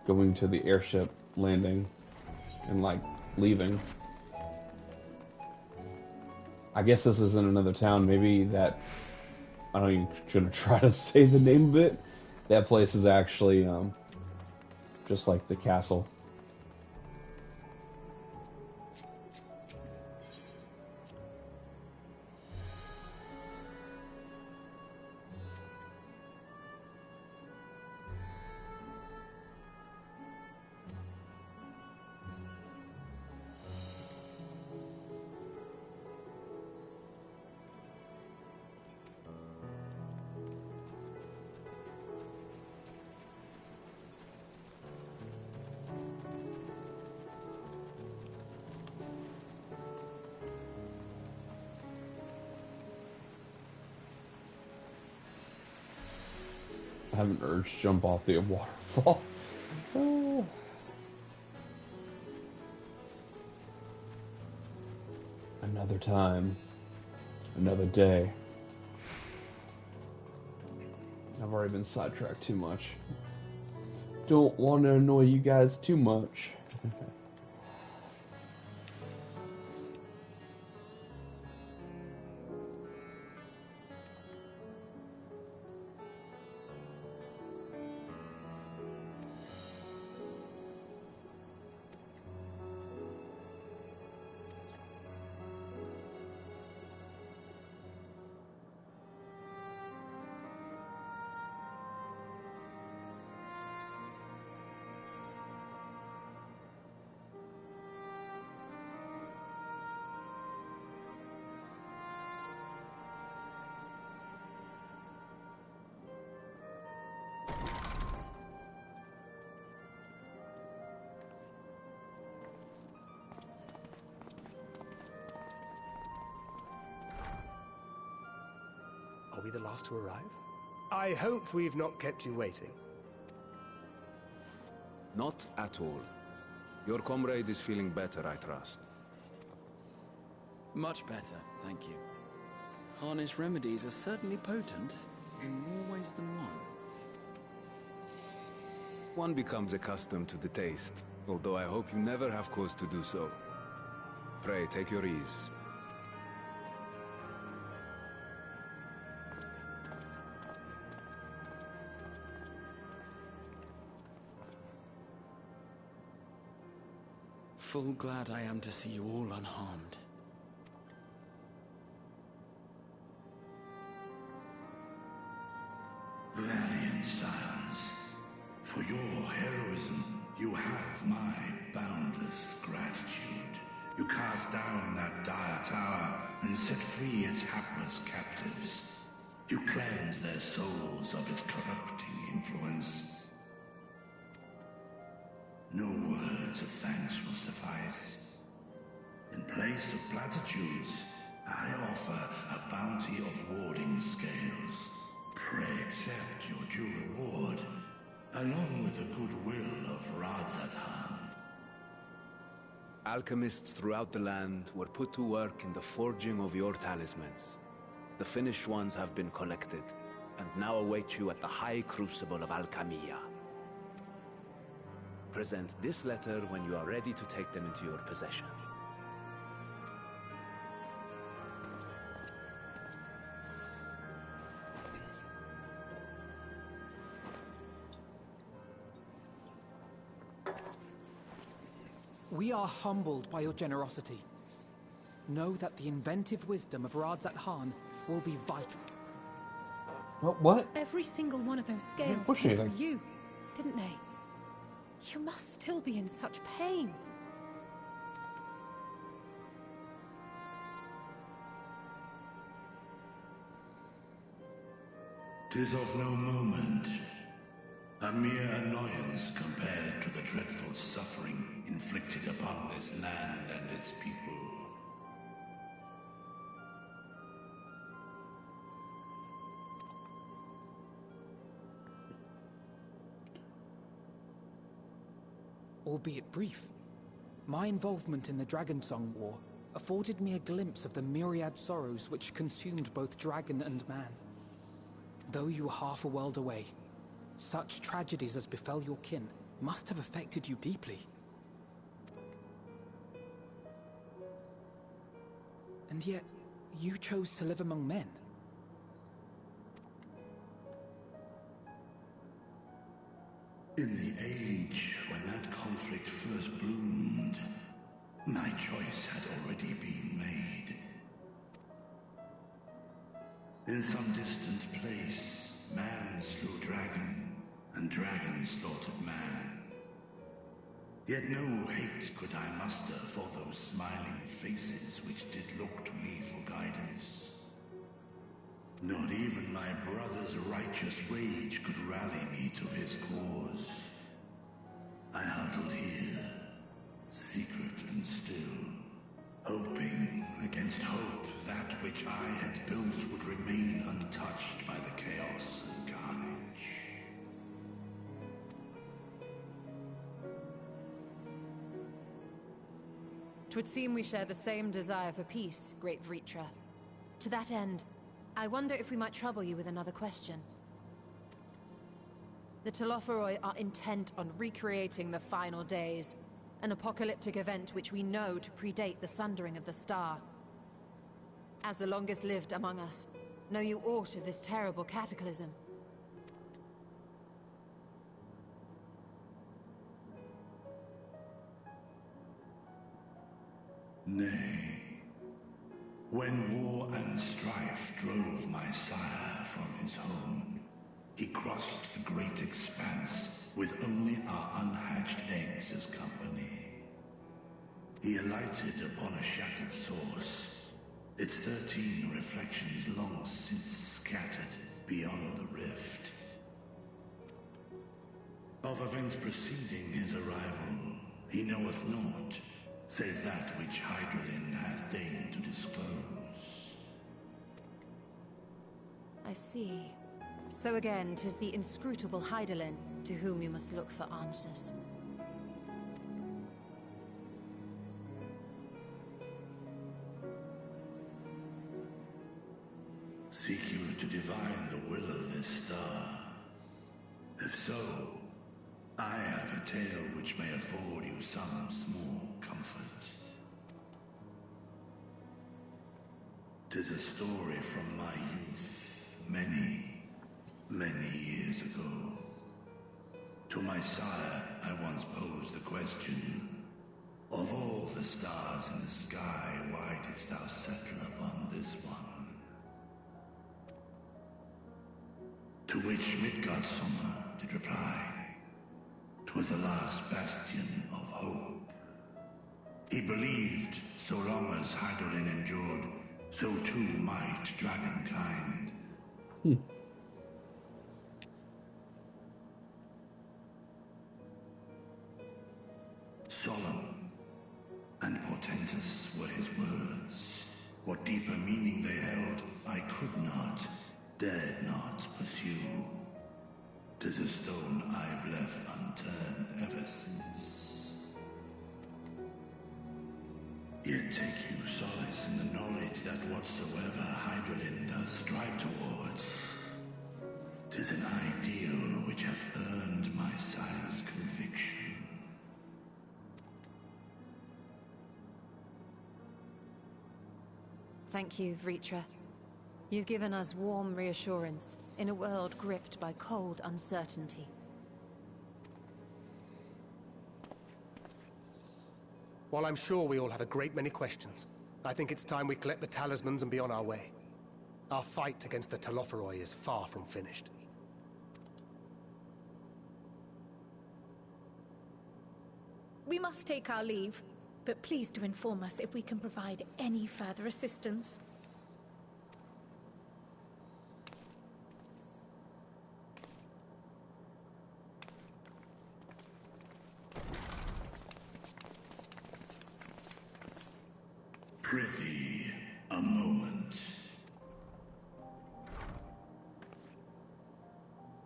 going to the airship landing and like leaving. I guess this is in another town. Maybe that I don't even shouldn't try to say the name of it. That place is actually just like the castle. I have an urge to jump off the waterfall. Oh. Another time. Another day. I've already been sidetracked too much. Don't want to annoy you guys too much. Are we the last to arrive? I hope we've not kept you waiting. Not at all. Your comrade is feeling better, I trust. Much better, thank you. Harness remedies are certainly potent, in more ways than one. One becomes accustomed to the taste, although I hope you never have cause to do so. Pray, take your ease. Full glad I am to see you all unharmed. Valiant scions, for your heroism, you have my boundless gratitude. You cast down that dire tower and set free its hapless captives. You cleanse their souls of its corrupting influence. No words of thanks will suffice. In place of platitudes, I offer a bounty of warding scales. Pray accept your due reward, along with the goodwill of Radzatan. Alchemists throughout the land were put to work in the forging of your talismans. The finished ones have been collected, and now await you at the High Crucible of Alchemia. Present this letter when you are ready to take them into your possession. We are humbled by your generosity. Know that the inventive wisdom of Radzat Khan will be vital. What? Every single one of those scales push came anything. from you, didn't they? You must still be in such pain. 'Tis of no moment. A mere annoyance compared to the dreadful suffering inflicted upon this land and its people. Albeit brief, my involvement in the Dragonsong War afforded me a glimpse of the myriad sorrows which consumed both dragon and man. Though you were half a world away, such tragedies as befell your kin must have affected you deeply. And yet, you chose to live among men. In the age when that conflict first bloomed, my choice had already been made. In some distant place, man slew dragon, and dragon slaughtered man. Yet no hate could I muster for those smiling faces which did look to me for guidance. Not even my brother's righteous rage could rally me to his cause. I huddled here, secret and still, hoping against hope that which I had built would remain untouched by the chaos and carnage. Twould seem we share the same desire for peace, great Vritra. To that end, I wonder if we might trouble you with another question. The Telophoroi are intent on recreating the final days, an apocalyptic event which we know to predate the sundering of the star. As the longest lived among us, know you aught of this terrible cataclysm? Nay. When war and strife drove my sire from his home, he crossed the great expanse with only our unhatched eggs as company. He alighted upon a shattered source, its 13 reflections long since scattered beyond the rift. Of events preceding his arrival, he knoweth naught, save that which Hydralin hath deigned to disclose. I see. So again, 'tis the inscrutable Hydaelyn to whom you must look for answers. Seek you to divine the will of this star? If so, I have a tale which may afford you some small comfort. 'Tis a story from my youth, many years ago. To my sire, I once posed the question, of all the stars in the sky, why didst thou settle upon this one? To which Midgardsormr did reply, 'twas the last bastion of hope. He believed so long as Hydaelyn endured, so too might dragonkind. Solemn and portentous were his words. What deeper meaning they held, I could not, dared not pursue. 'Tis a stone I've left unturned ever since. Yet take you solace in the knowledge that whatsoever Hydralyn does strive towards, 'tis an ideal which hath earned my sire's conviction. Thank you, Vritra. You've given us warm reassurance in a world gripped by cold uncertainty. While I'm sure we all have a great many questions, I think it's time we collect the talismans and be on our way. Our fight against the Telophoroi is far from finished. We must take our leave, but please do inform us if we can provide any further assistance. Prithee, a moment.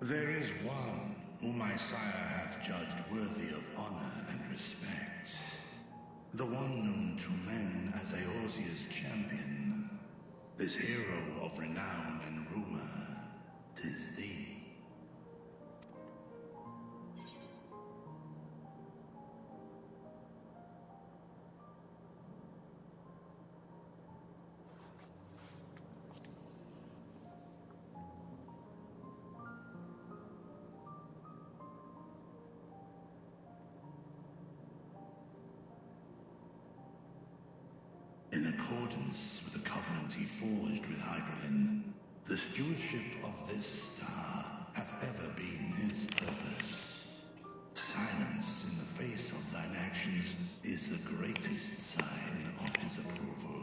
There is one whom my sire hath judged worthy of honor and respect. The one known to men as Eorzea's champion. This hero of renown and rumor, 'tis thee. In accordance with the covenant he forged with Hydralin, the stewardship of this star hath ever been his purpose. Silence in the face of thine actions is the greatest sign of his approval.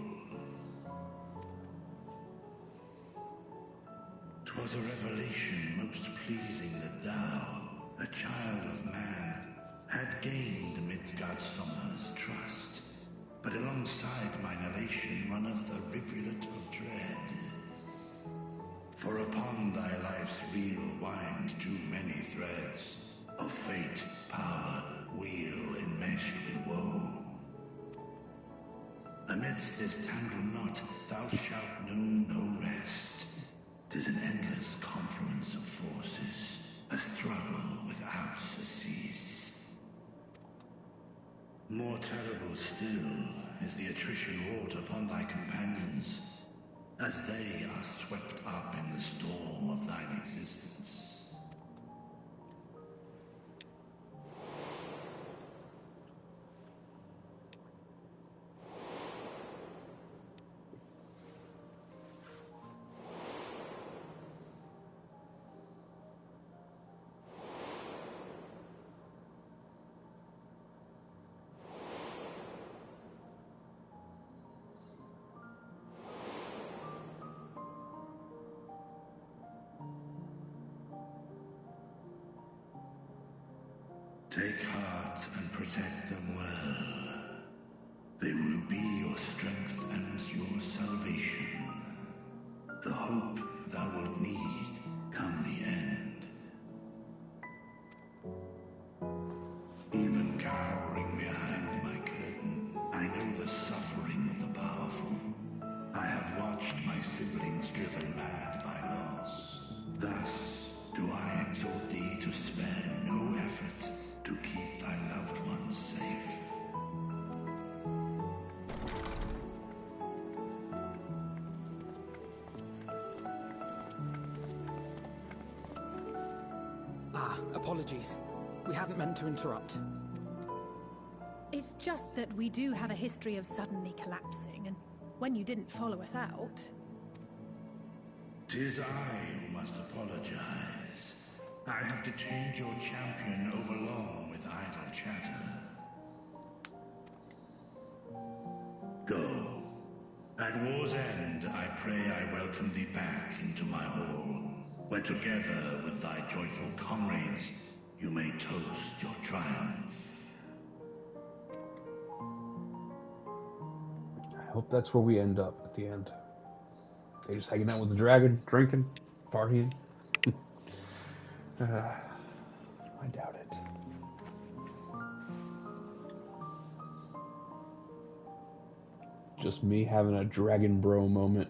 'Twas a revelation most pleasing that thou, a child of man, had gained Midgardsormr's trust. But alongside mine elation runneth a rivulet of dread. For upon thy life's reel wind too many threads of fate, power, weal enmeshed with woe. Amidst this tangled knot thou shalt know no rest. 'Tis an endless confluence of forces, a struggle without surcease. More terrible still is the attrition wrought upon thy companions, as they are swept up in the storm of thine existence. Take heart and protect them well. They will be your strength and your salvation. The hope thou wilt need come the end. Even cowering behind my curtain, I know the suffering of the powerful. I have watched my siblings driven mad by loss. Thus do I exhort thee to spare no effort to keep thy loved ones safe. Apologies. We hadn't meant to interrupt. It's just that we do have a history of suddenly collapsing, and when you didn't follow us out... 'Tis I who must apologize. I have detained your champion overlong with idle chatter. Go. At war's end, I pray I welcome thee back into my hall, where together with thy joyful comrades, you may toast your triumph. I hope that's where we end up at the end. They just hanging out with the dragon, drinking, partying. I doubt it. Just me having a dragon bro moment.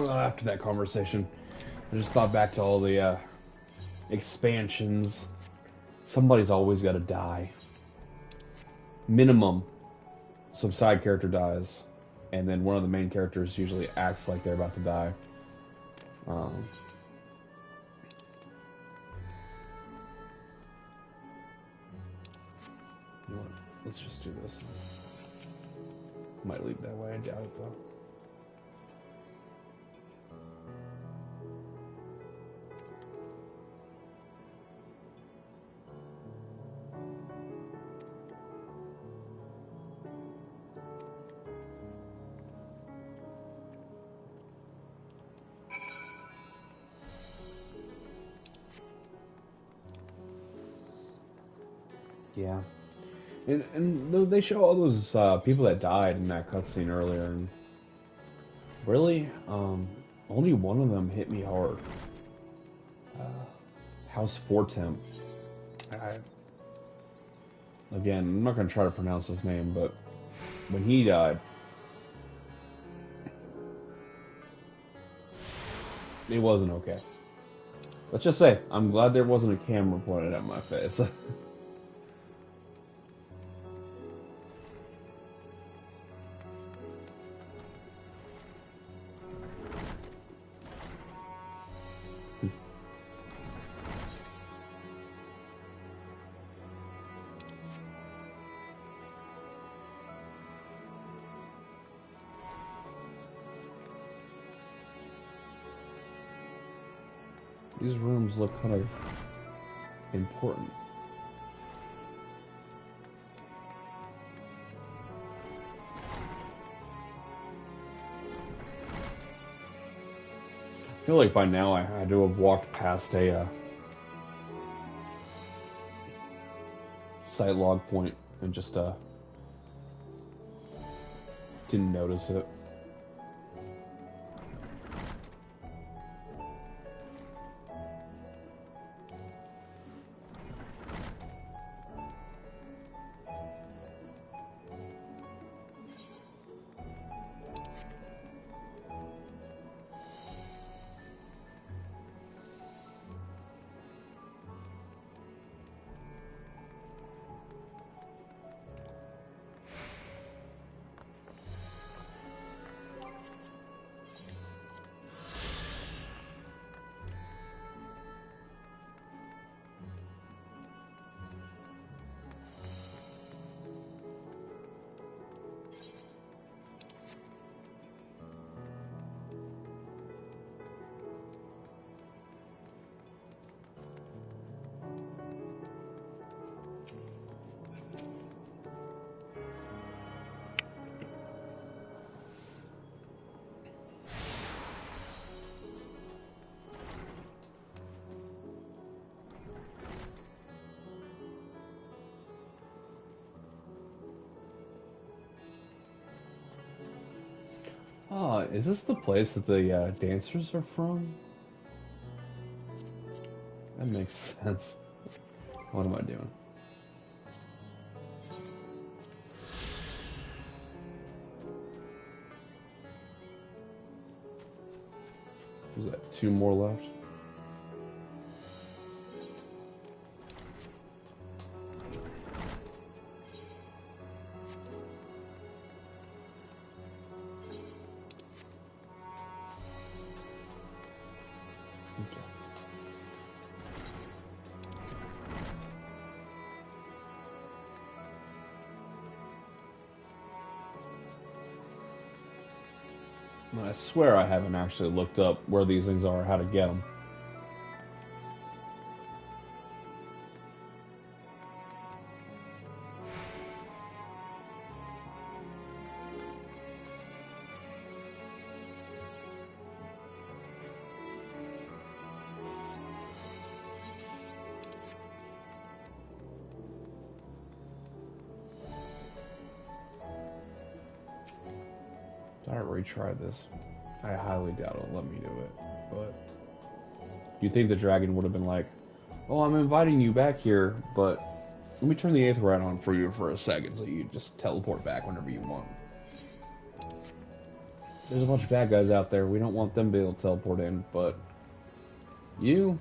after that conversation, I just thought back to all the expansions. Somebody's always got to die. Minimum, some side character dies, and then one of the main characters usually acts like they're about to die. You know what? Let's just do this. Might leave that way. I doubt it though. Yeah. And they show all those people that died in that cutscene earlier, and really, only one of them hit me hard. House Fortemp. Again, I'm not going to try to pronounce his name, but when he died, it wasn't okay. Let's just say, I'm glad there wasn't a camera pointed at my face. These rooms look kind of important. I feel like by now I had to have walked past a site log point and just didn't notice it. Is this the place that the dancers are from? That makes sense. What am I doing? Was that 2 more left? I swear I haven't actually looked up where these things are, how to get them. Did I retry this? I highly doubt it'll let me do it, but you think the dragon would have been like, oh, I'm inviting you back here, but let me turn the Aether Rite on for you for a second so you just teleport back whenever you want. There's a bunch of bad guys out there. We don't want them to be able to teleport in, but you're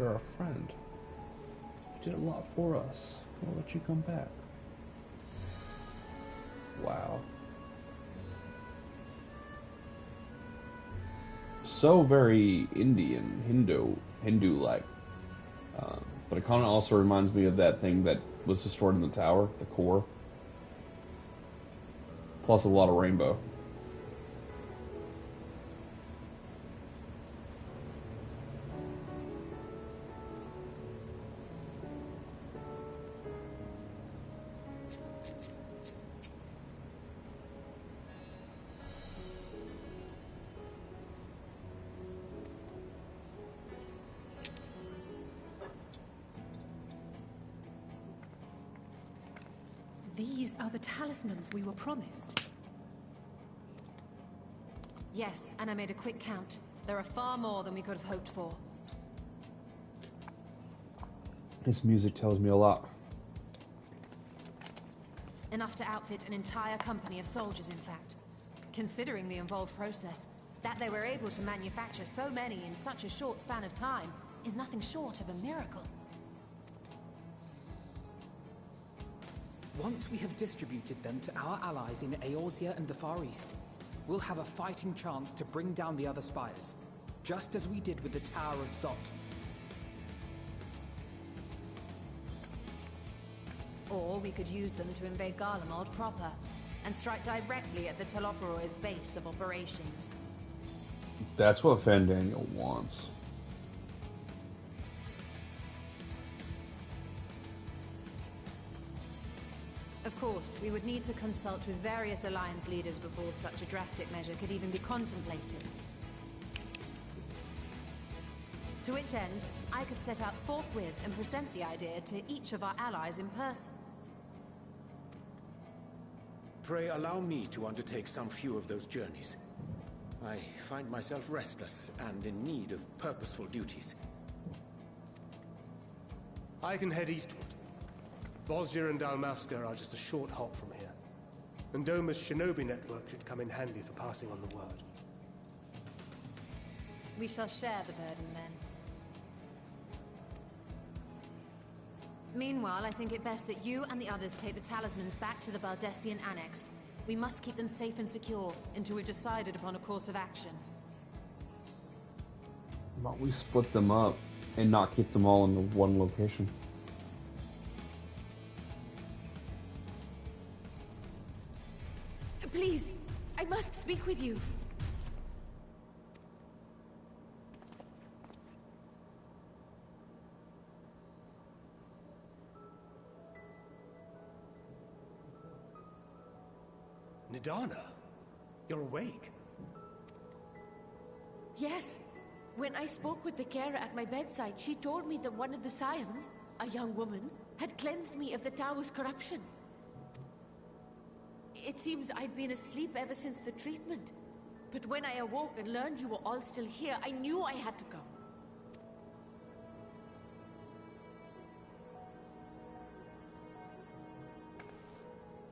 our friend. You did a lot for us. We'll let you come back. Wow. So very Indian, Hindu-like. But it kind of also reminds me of that thing that was destroyed in the tower, the core. Plus a lot of rainbow. These are the talismans we were promised. Yes, and I made a quick count. There are far more than we could have hoped for. This music tells me a lot. Enough to outfit an entire company of soldiers, in fact. Considering the involved process, that they were able to manufacture so many in such a short span of time is nothing short of a miracle. Once we have distributed them to our allies in Eorzea and the Far East, we'll have a fighting chance to bring down the other spires, just as we did with the Tower of Zot. Or we could use them to invade Garlemald proper, and strike directly at the Telophoroid's base of operations. That's what Fandaniel wants. Of course, we would need to consult with various Alliance leaders before such a drastic measure could even be contemplated. To which end, I could set out forthwith and present the idea to each of our allies in person. Pray allow me to undertake some few of those journeys. I find myself restless and in need of purposeful duties. I can head eastward. Bosnia and Dalmasca are just a short hop from here. And Doma's shinobi network should come in handy for passing on the word. We shall share the burden then. Meanwhile, I think it best that you and the others take the talismans back to the Baldessian Annex. We must keep them safe and secure until we've decided upon a course of action. Why don't we split them up and not keep them all in the one location? Please, I must speak with you. Nidana? You're awake? Yes. When I spoke with the carer at my bedside, she told me that one of the scions, a young woman, had cleansed me of the tower's corruption. It seems I'd been asleep ever since the treatment. But when I awoke and learned you were all still here, I knew I had to come.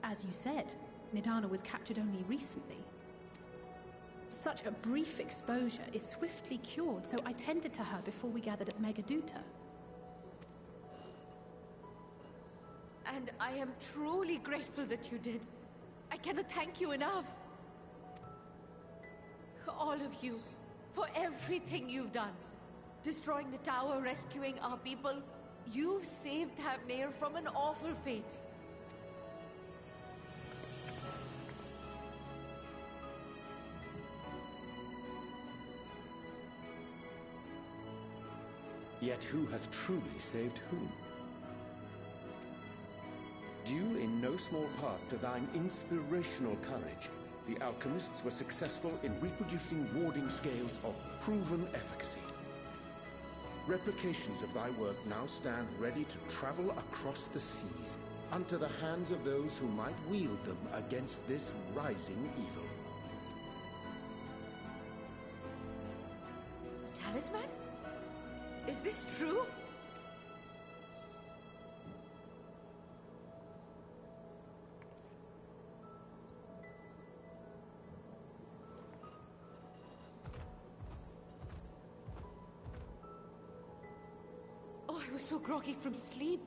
As you said, Nidana was captured only recently. Such a brief exposure is swiftly cured, so I tended to her before we gathered at Megaduta. And I am truly grateful that you did. I cannot thank you enough. All of you, for everything you've done. Destroying the tower, rescuing our people. You've saved Thavnair from an awful fate. Yet who hath truly saved whom? Due in no small part to thine inspirational courage, the alchemists were successful in reproducing warding scales of proven efficacy. Replications of thy work now stand ready to travel across the seas, unto the hands of those who might wield them against this rising evil. The talisman? Is this true? was so groggy from sleep,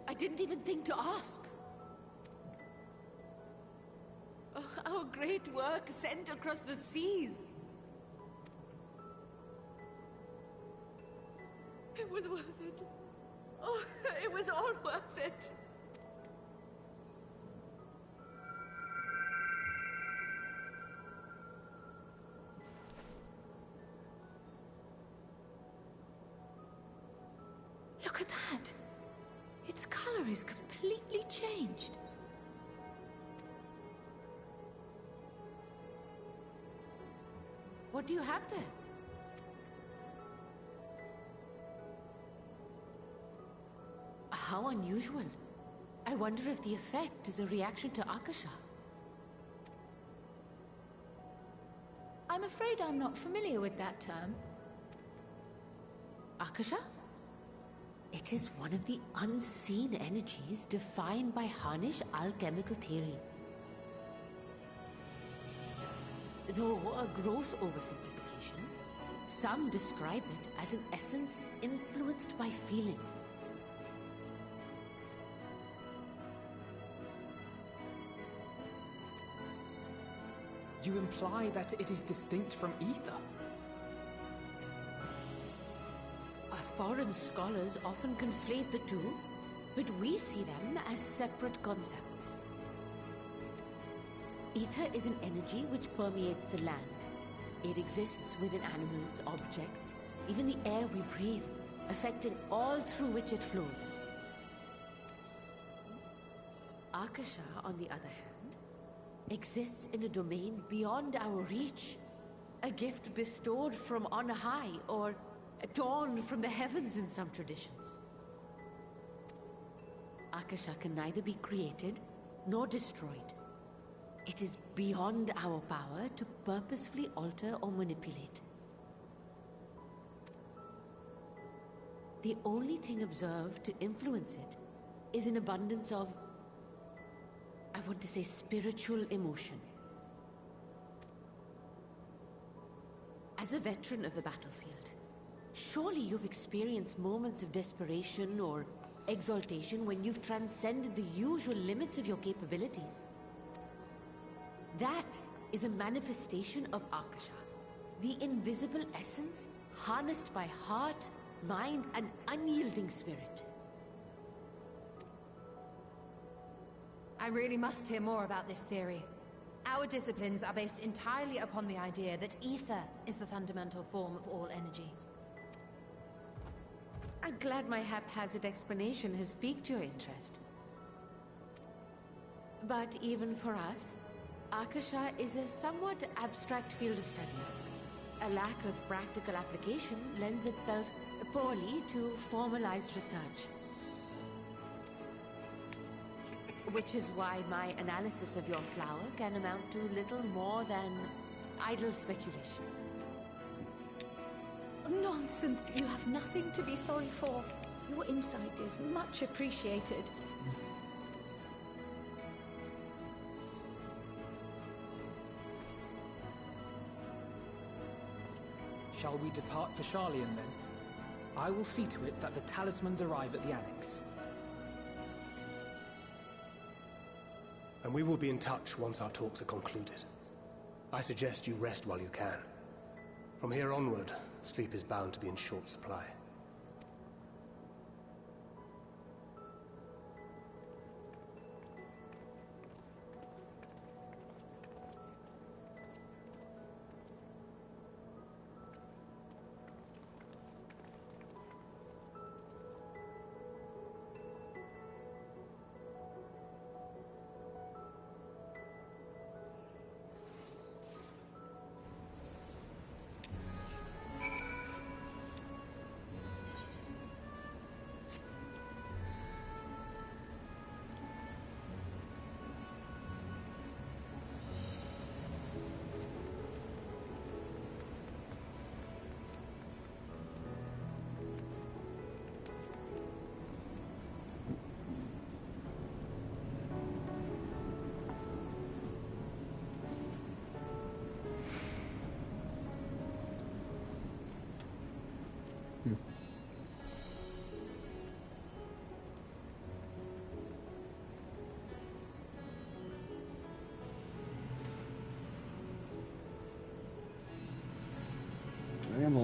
I didn't even think to ask. Oh, our great work sent across the seas. It was worth it. Oh, it was all worth it. Look at that. Its color is completely changed. What do you have there? How unusual. I wonder if the effect is a reaction to Akasha. I'm afraid I'm not familiar with that term. Akasha? It is one of the unseen energies defined by Harnish alchemical theory. Though a gross oversimplification, some describe it as an essence influenced by feelings. You imply that it is distinct from ether? Foreign scholars often conflate the two, but we see them as separate concepts. Ether is an energy which permeates the land. It exists within animals, objects, even the air we breathe, affecting all through which it flows. Akasha, on the other hand, exists in a domain beyond our reach, a gift bestowed from on high, or torn from the heavens in some traditions. Akasha can neither be created nor destroyed. It is beyond our power to purposefully alter or manipulate. The only thing observed to influence it is an abundance of, I want to say, spiritual emotion. As a veteran of the battlefield, surely you've experienced moments of desperation or exaltation when you've transcended the usual limits of your capabilities. That is a manifestation of Akasha, the invisible essence harnessed by heart, mind, and unyielding spirit. I really must hear more about this theory. Our disciplines are based entirely upon the idea that ether is the fundamental form of all energy. I'm glad my haphazard explanation has piqued your interest. But even for us, Akasha is a somewhat abstract field of study. A lack of practical application lends itself poorly to formalized research. Which is why my analysis of your flower can amount to little more than idle speculation. Nonsense! You have nothing to be sorry for. Your insight is much appreciated. Shall we depart for Charlian then? I will see to it that the talismans arrive at the Annex. And we will be in touch once our talks are concluded. I suggest you rest while you can. From here onward, sleep is bound to be in short supply.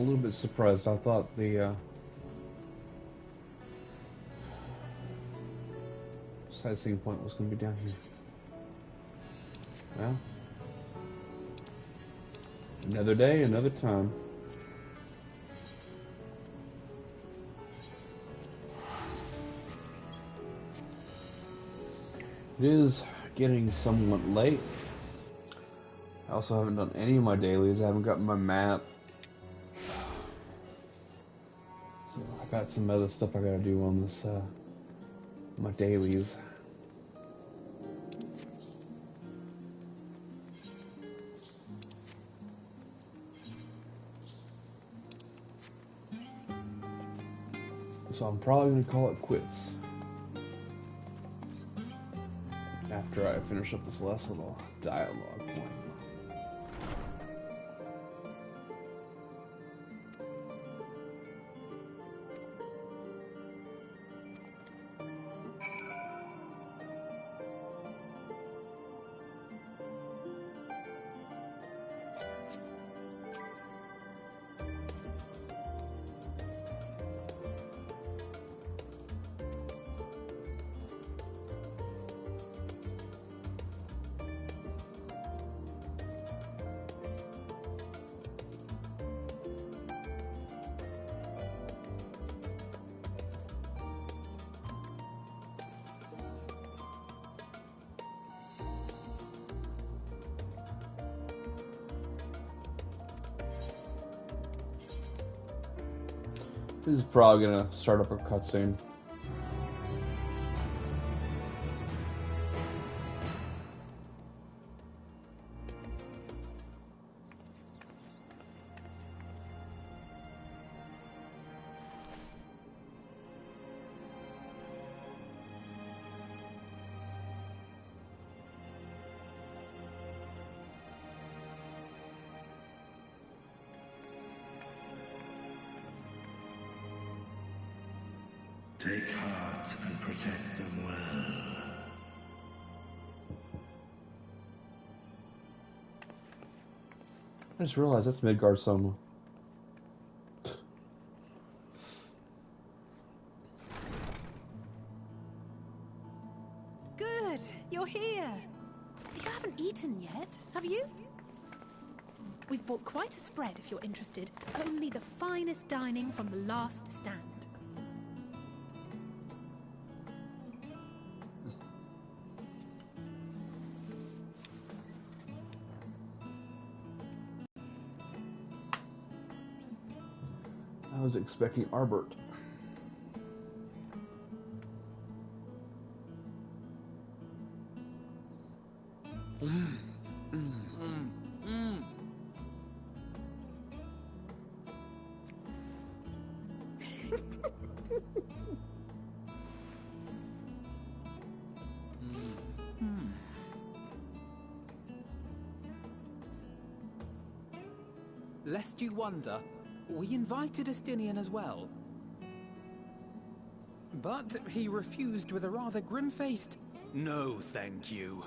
little bit surprised. I thought the sightseeing point was going to be down here. Well, another day, another time. It is getting somewhat late. I also haven't done any of my dailies. I haven't gotten my map. So I got some other stuff I gotta do on this, my dailies. So I'm probably gonna call it quits after I finish up this last little dialogue point. This is probably gonna start up a cutscene. Take heart and protect them well. I just realized that's Midgard Soma. Good, you're here. You haven't eaten yet, have you? We've bought quite a spread if you're interested. Only the finest dining from the last stand. I was expecting Arbert. Lest you wonder, we invited Estinian as well. But he refused with a rather grim-faced, "No, thank you."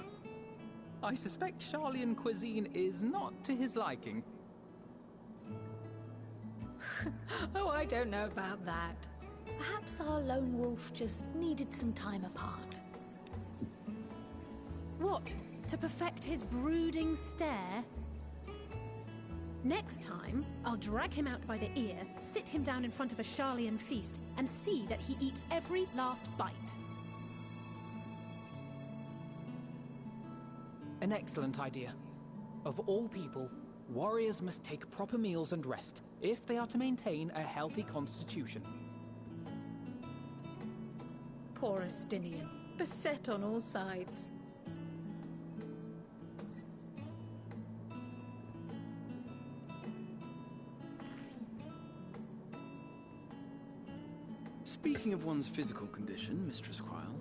I suspect Sharlayan cuisine is not to his liking. Oh, I don't know about that. Perhaps our lone wolf just needed some time apart. What? To perfect his brooding stare? Next time, I'll drag him out by the ear, sit him down in front of a Sharlayan feast, and see that he eats every last bite. An excellent idea. Of all people, warriors must take proper meals and rest, if they are to maintain a healthy constitution. Poor Estinian, beset on all sides. Speaking of one's physical condition, Mistress Quile,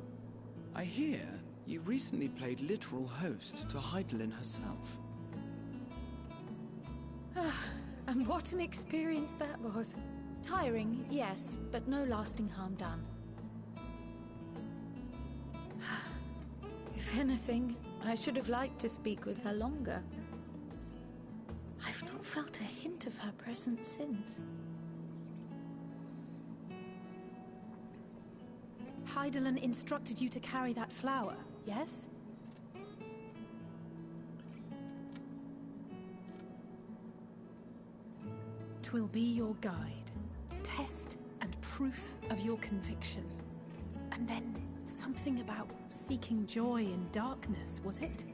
I hear you recently played literal host to Heidelin herself. And what an experience that was. Tiring, yes, but no lasting harm done. If anything, I should have liked to speak with her longer. I've not felt a hint of her presence since. Hydaelyn instructed you to carry that flower, yes? Twill be your guide, test and proof of your conviction. And then something about seeking joy in darkness, was it?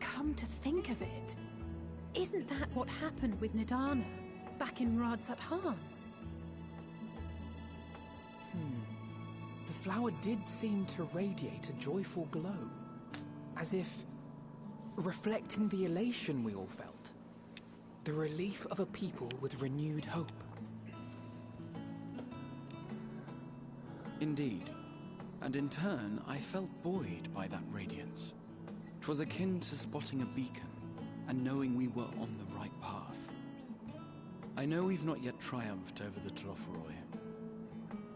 Come to think of it, isn't that what happened with Nidana back in Radzat-Han? The flower did seem to radiate a joyful glow, as if reflecting the elation we all felt. The relief of a people with renewed hope. Indeed. And in turn, I felt buoyed by that radiance. 'Twas akin to spotting a beacon, and knowing we were on the right path. I know we've not yet triumphed over the Telophoroi,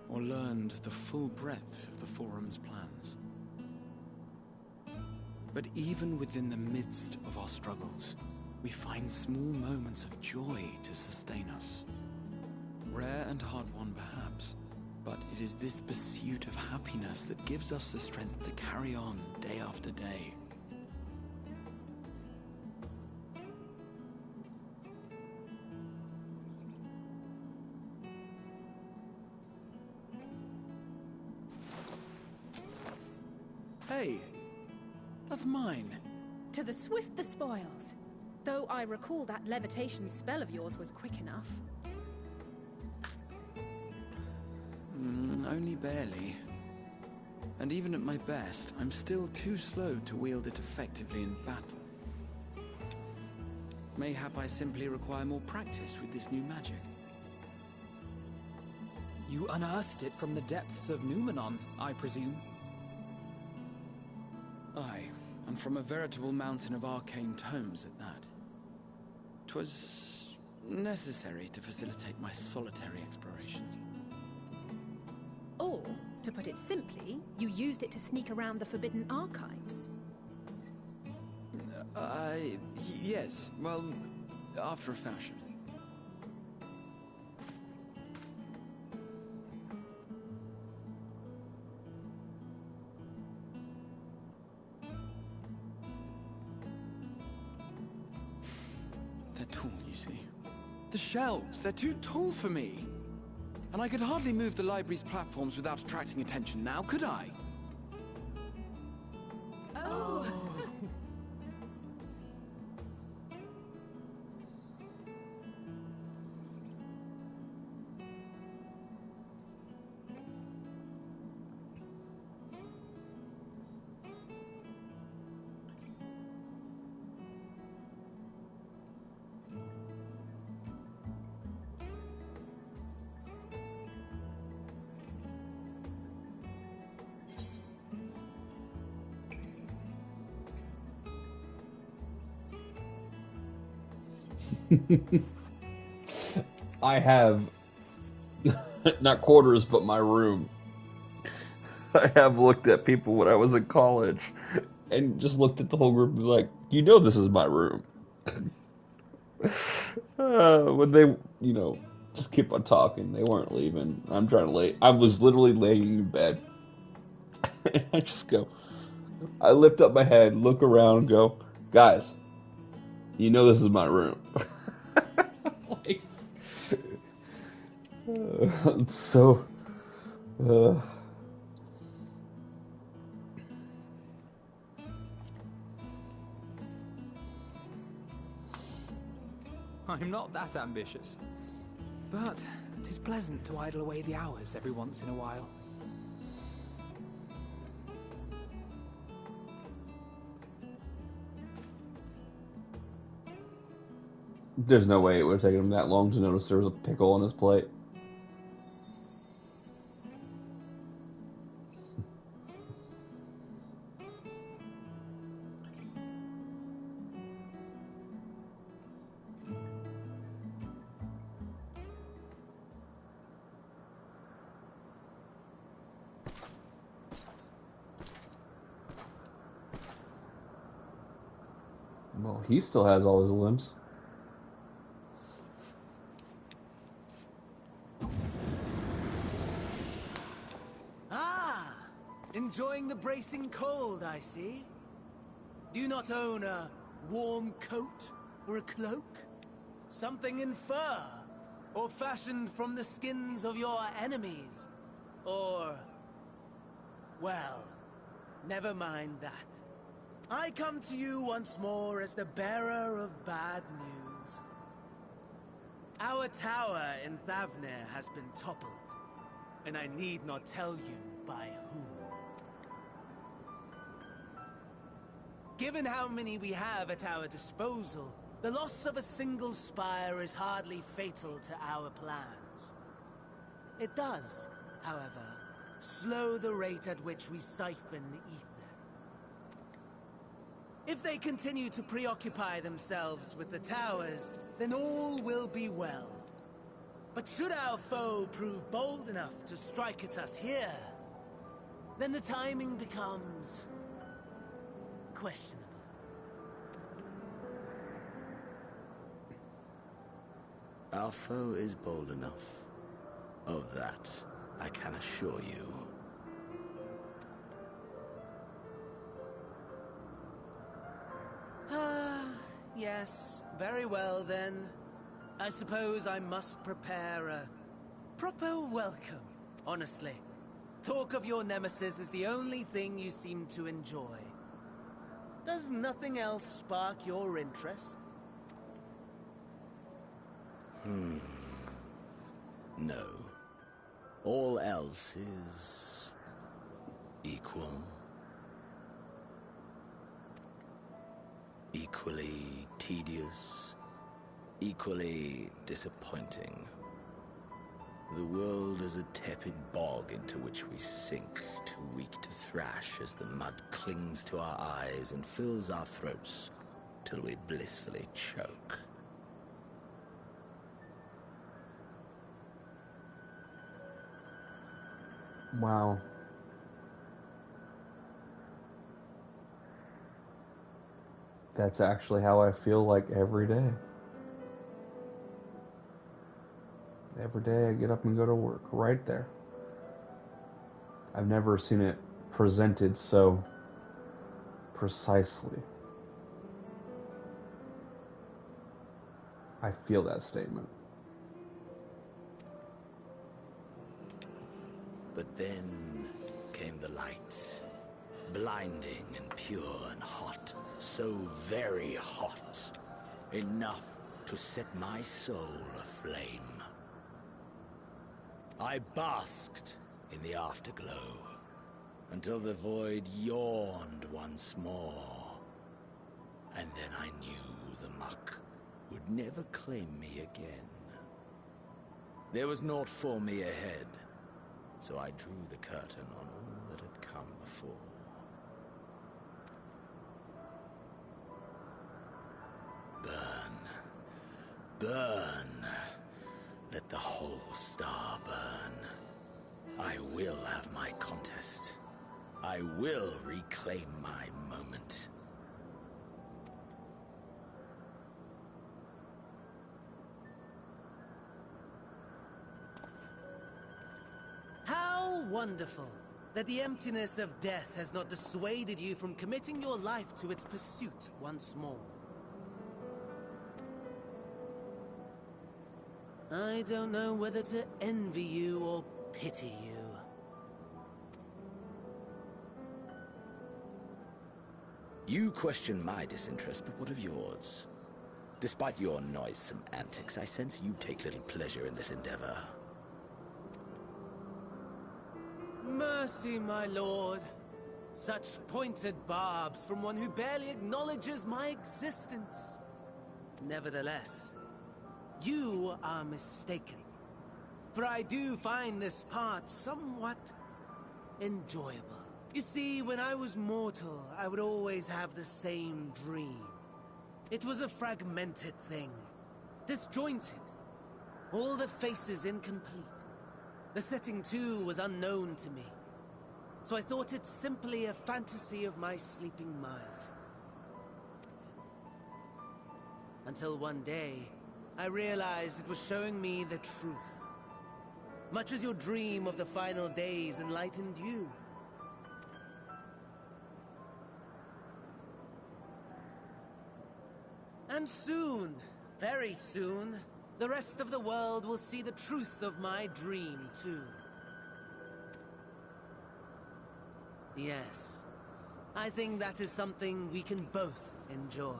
or learned the full breadth of the Forum's plans. But even within the midst of our struggles, we find small moments of joy to sustain us. Rare and hard-won perhaps, but it is this pursuit of happiness that gives us the strength to carry on day after day. Hey, that's mine. To the swift the spoils. Though I recall that levitation spell of yours was quick enough. Only barely. And even at my best, I'm still too slow to wield it effectively in battle. Mayhap I simply require more practice with this new magic. You unearthed it from the depths of Numenon, I presume? Aye, and from a veritable mountain of arcane tomes at that. 'Twas necessary to facilitate my solitary explorations. Or, to put it simply, you used it to sneak around the Forbidden Archives. Yes, well, after a fashion. They're tall, you see. The shelves, they're too tall for me. And I could hardly move the library's platforms without attracting attention now, could I? Oh! I have not quarters, but my room. I have looked at people when I was in college and just looked at the whole group and be like, you know this is my room. When they, just keep on talking. They weren't leaving. I'm trying to lay. I was literally laying in bed. And I just go, I lift up my head, look around, and go, guys, you know this is my room. Like, so, I'm not that ambitious. But 'tis pleasant to idle away the hours every once in a while. there's no way it would have taken him that long to notice there was a pickle on his plate. Well, he still has all his limbs. Ah! Enjoying the bracing cold, I see. Do you not own a warm coat or a cloak? Something in fur? Or fashioned from the skins of your enemies? Or... well, never mind that. I come to you once more as the bearer of bad news. Our tower in Thavnir has been toppled, and I need not tell you by whom. Given how many we have at our disposal, the loss of a single spire is hardly fatal to our plans. It does, however, slow the rate at which we siphon the ether. If they continue to preoccupy themselves with the towers, then all will be well. But should our foe prove bold enough to strike at us here, then the timing becomes questionable. Our foe is bold enough. Of that, I can assure you. Yes, very well then. I suppose I must prepare a proper welcome, honestly. Talk of your nemesis is the only thing you seem to enjoy. Does nothing else spark your interest? No. All else is... equal. Equally tedious. Equally disappointing. The world is a tepid bog into which we sink, too weak to thrash as the mud clings to our eyes and fills our throats till we blissfully choke. Wow. That's actually how I feel like every day. Every day I get up and go to work, right there. I've never seen it presented so precisely. I feel that statement. But then came the light, blinding and pure and hot, so very hot, enough to set my soul aflame. I basked in the afterglow, until the void yawned once more, and then I knew the muck would never claim me again. There was naught for me ahead, so I drew the curtain on all that had come before. Burn. Burn. Let the whole star burn. I will have my contest. I will reclaim my moment. How wonderful that the emptiness of death has not dissuaded you from committing your life to its pursuit once more. I don't know whether to envy you or pity you. You question my disinterest, but what of yours? Despite your noisome antics, I sense you take little pleasure in this endeavor. Mercy, my lord. Such pointed barbs from one who barely acknowledges my existence. Nevertheless, you are mistaken. For I do find this part somewhat enjoyable. You see, when I was mortal, I would always have the same dream. It was a fragmented thing, disjointed, all the faces incomplete. The setting, too, was unknown to me, so I thought it simply a fantasy of my sleeping mind. Until one day, I realized it was showing me the truth. Much as your dream of the final days enlightened you. And soon, very soon, the rest of the world will see the truth of my dream, too. Yes, I think that is something we can both enjoy.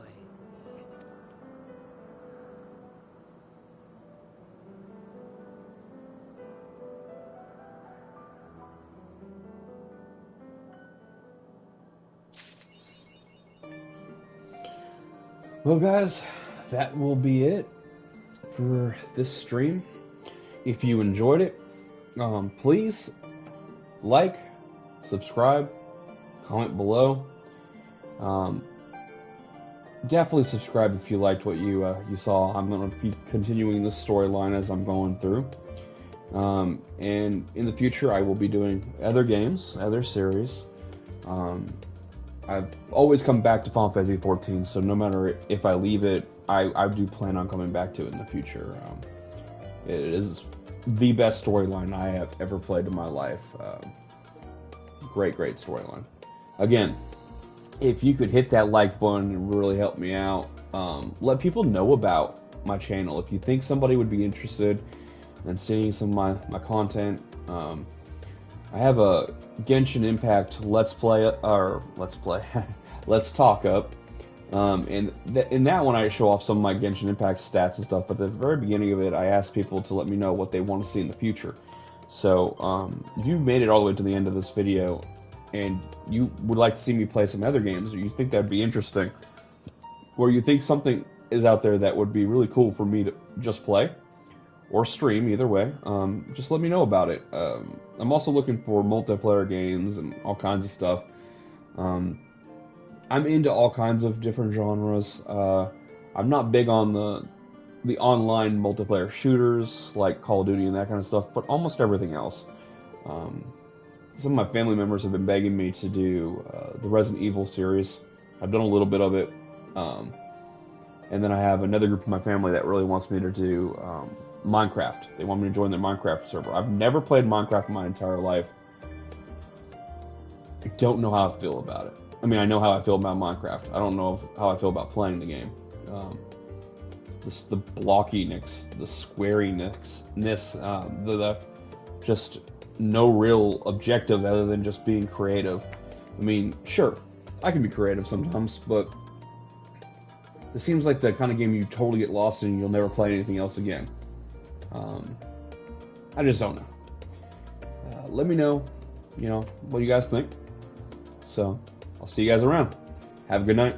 Well, guys, that will be it for this stream. If you enjoyed it, please like, subscribe, comment below. Definitely subscribe if you liked what you saw. I'm going to be continuing this storyline as I'm going through. And in the future, I will be doing other games, other series. I've always come back to Final Fantasy XIV, so no matter if I leave it, I do plan on coming back to it in the future. It is the best storyline I have ever played in my life. Great storyline. Again, if you could hit that like button, it would really help me out. Let people know about my channel. If you think somebody would be interested in seeing some of my content, I have a Genshin Impact Let's Talk up. And in that one I show off some of my Genshin Impact stats and stuff, but at the very beginning of it I asked people to let me know what they want to see in the future. So if you've made it all the way to the end of this video and you would like to see me play some other games, or you think that'd be interesting, or you think something is out there that would be really cool for me to just play or stream, either way, just let me know about it. I'm also looking for multiplayer games and all kinds of stuff. I'm into all kinds of different genres. I'm not big on the online multiplayer shooters like Call of Duty and that kind of stuff, but almost everything else. Some of my family members have been begging me to do the Resident Evil series. I've done a little bit of it. And then I have another group of my family that really wants me to do Minecraft. They want me to join their Minecraft server. I've never played Minecraft in my entire life. I don't know how I feel about it. I mean, I know how I feel about Minecraft. I don't know how I feel about playing the game. The blockiness, the squariness, the just no real objective other than just being creative. I mean, sure, I can be creative sometimes, but it seems like the kind of game you totally get lost in and you'll never play anything else again. I just don't know. Let me know, what you guys think. So, I'll see you guys around. Have a good night.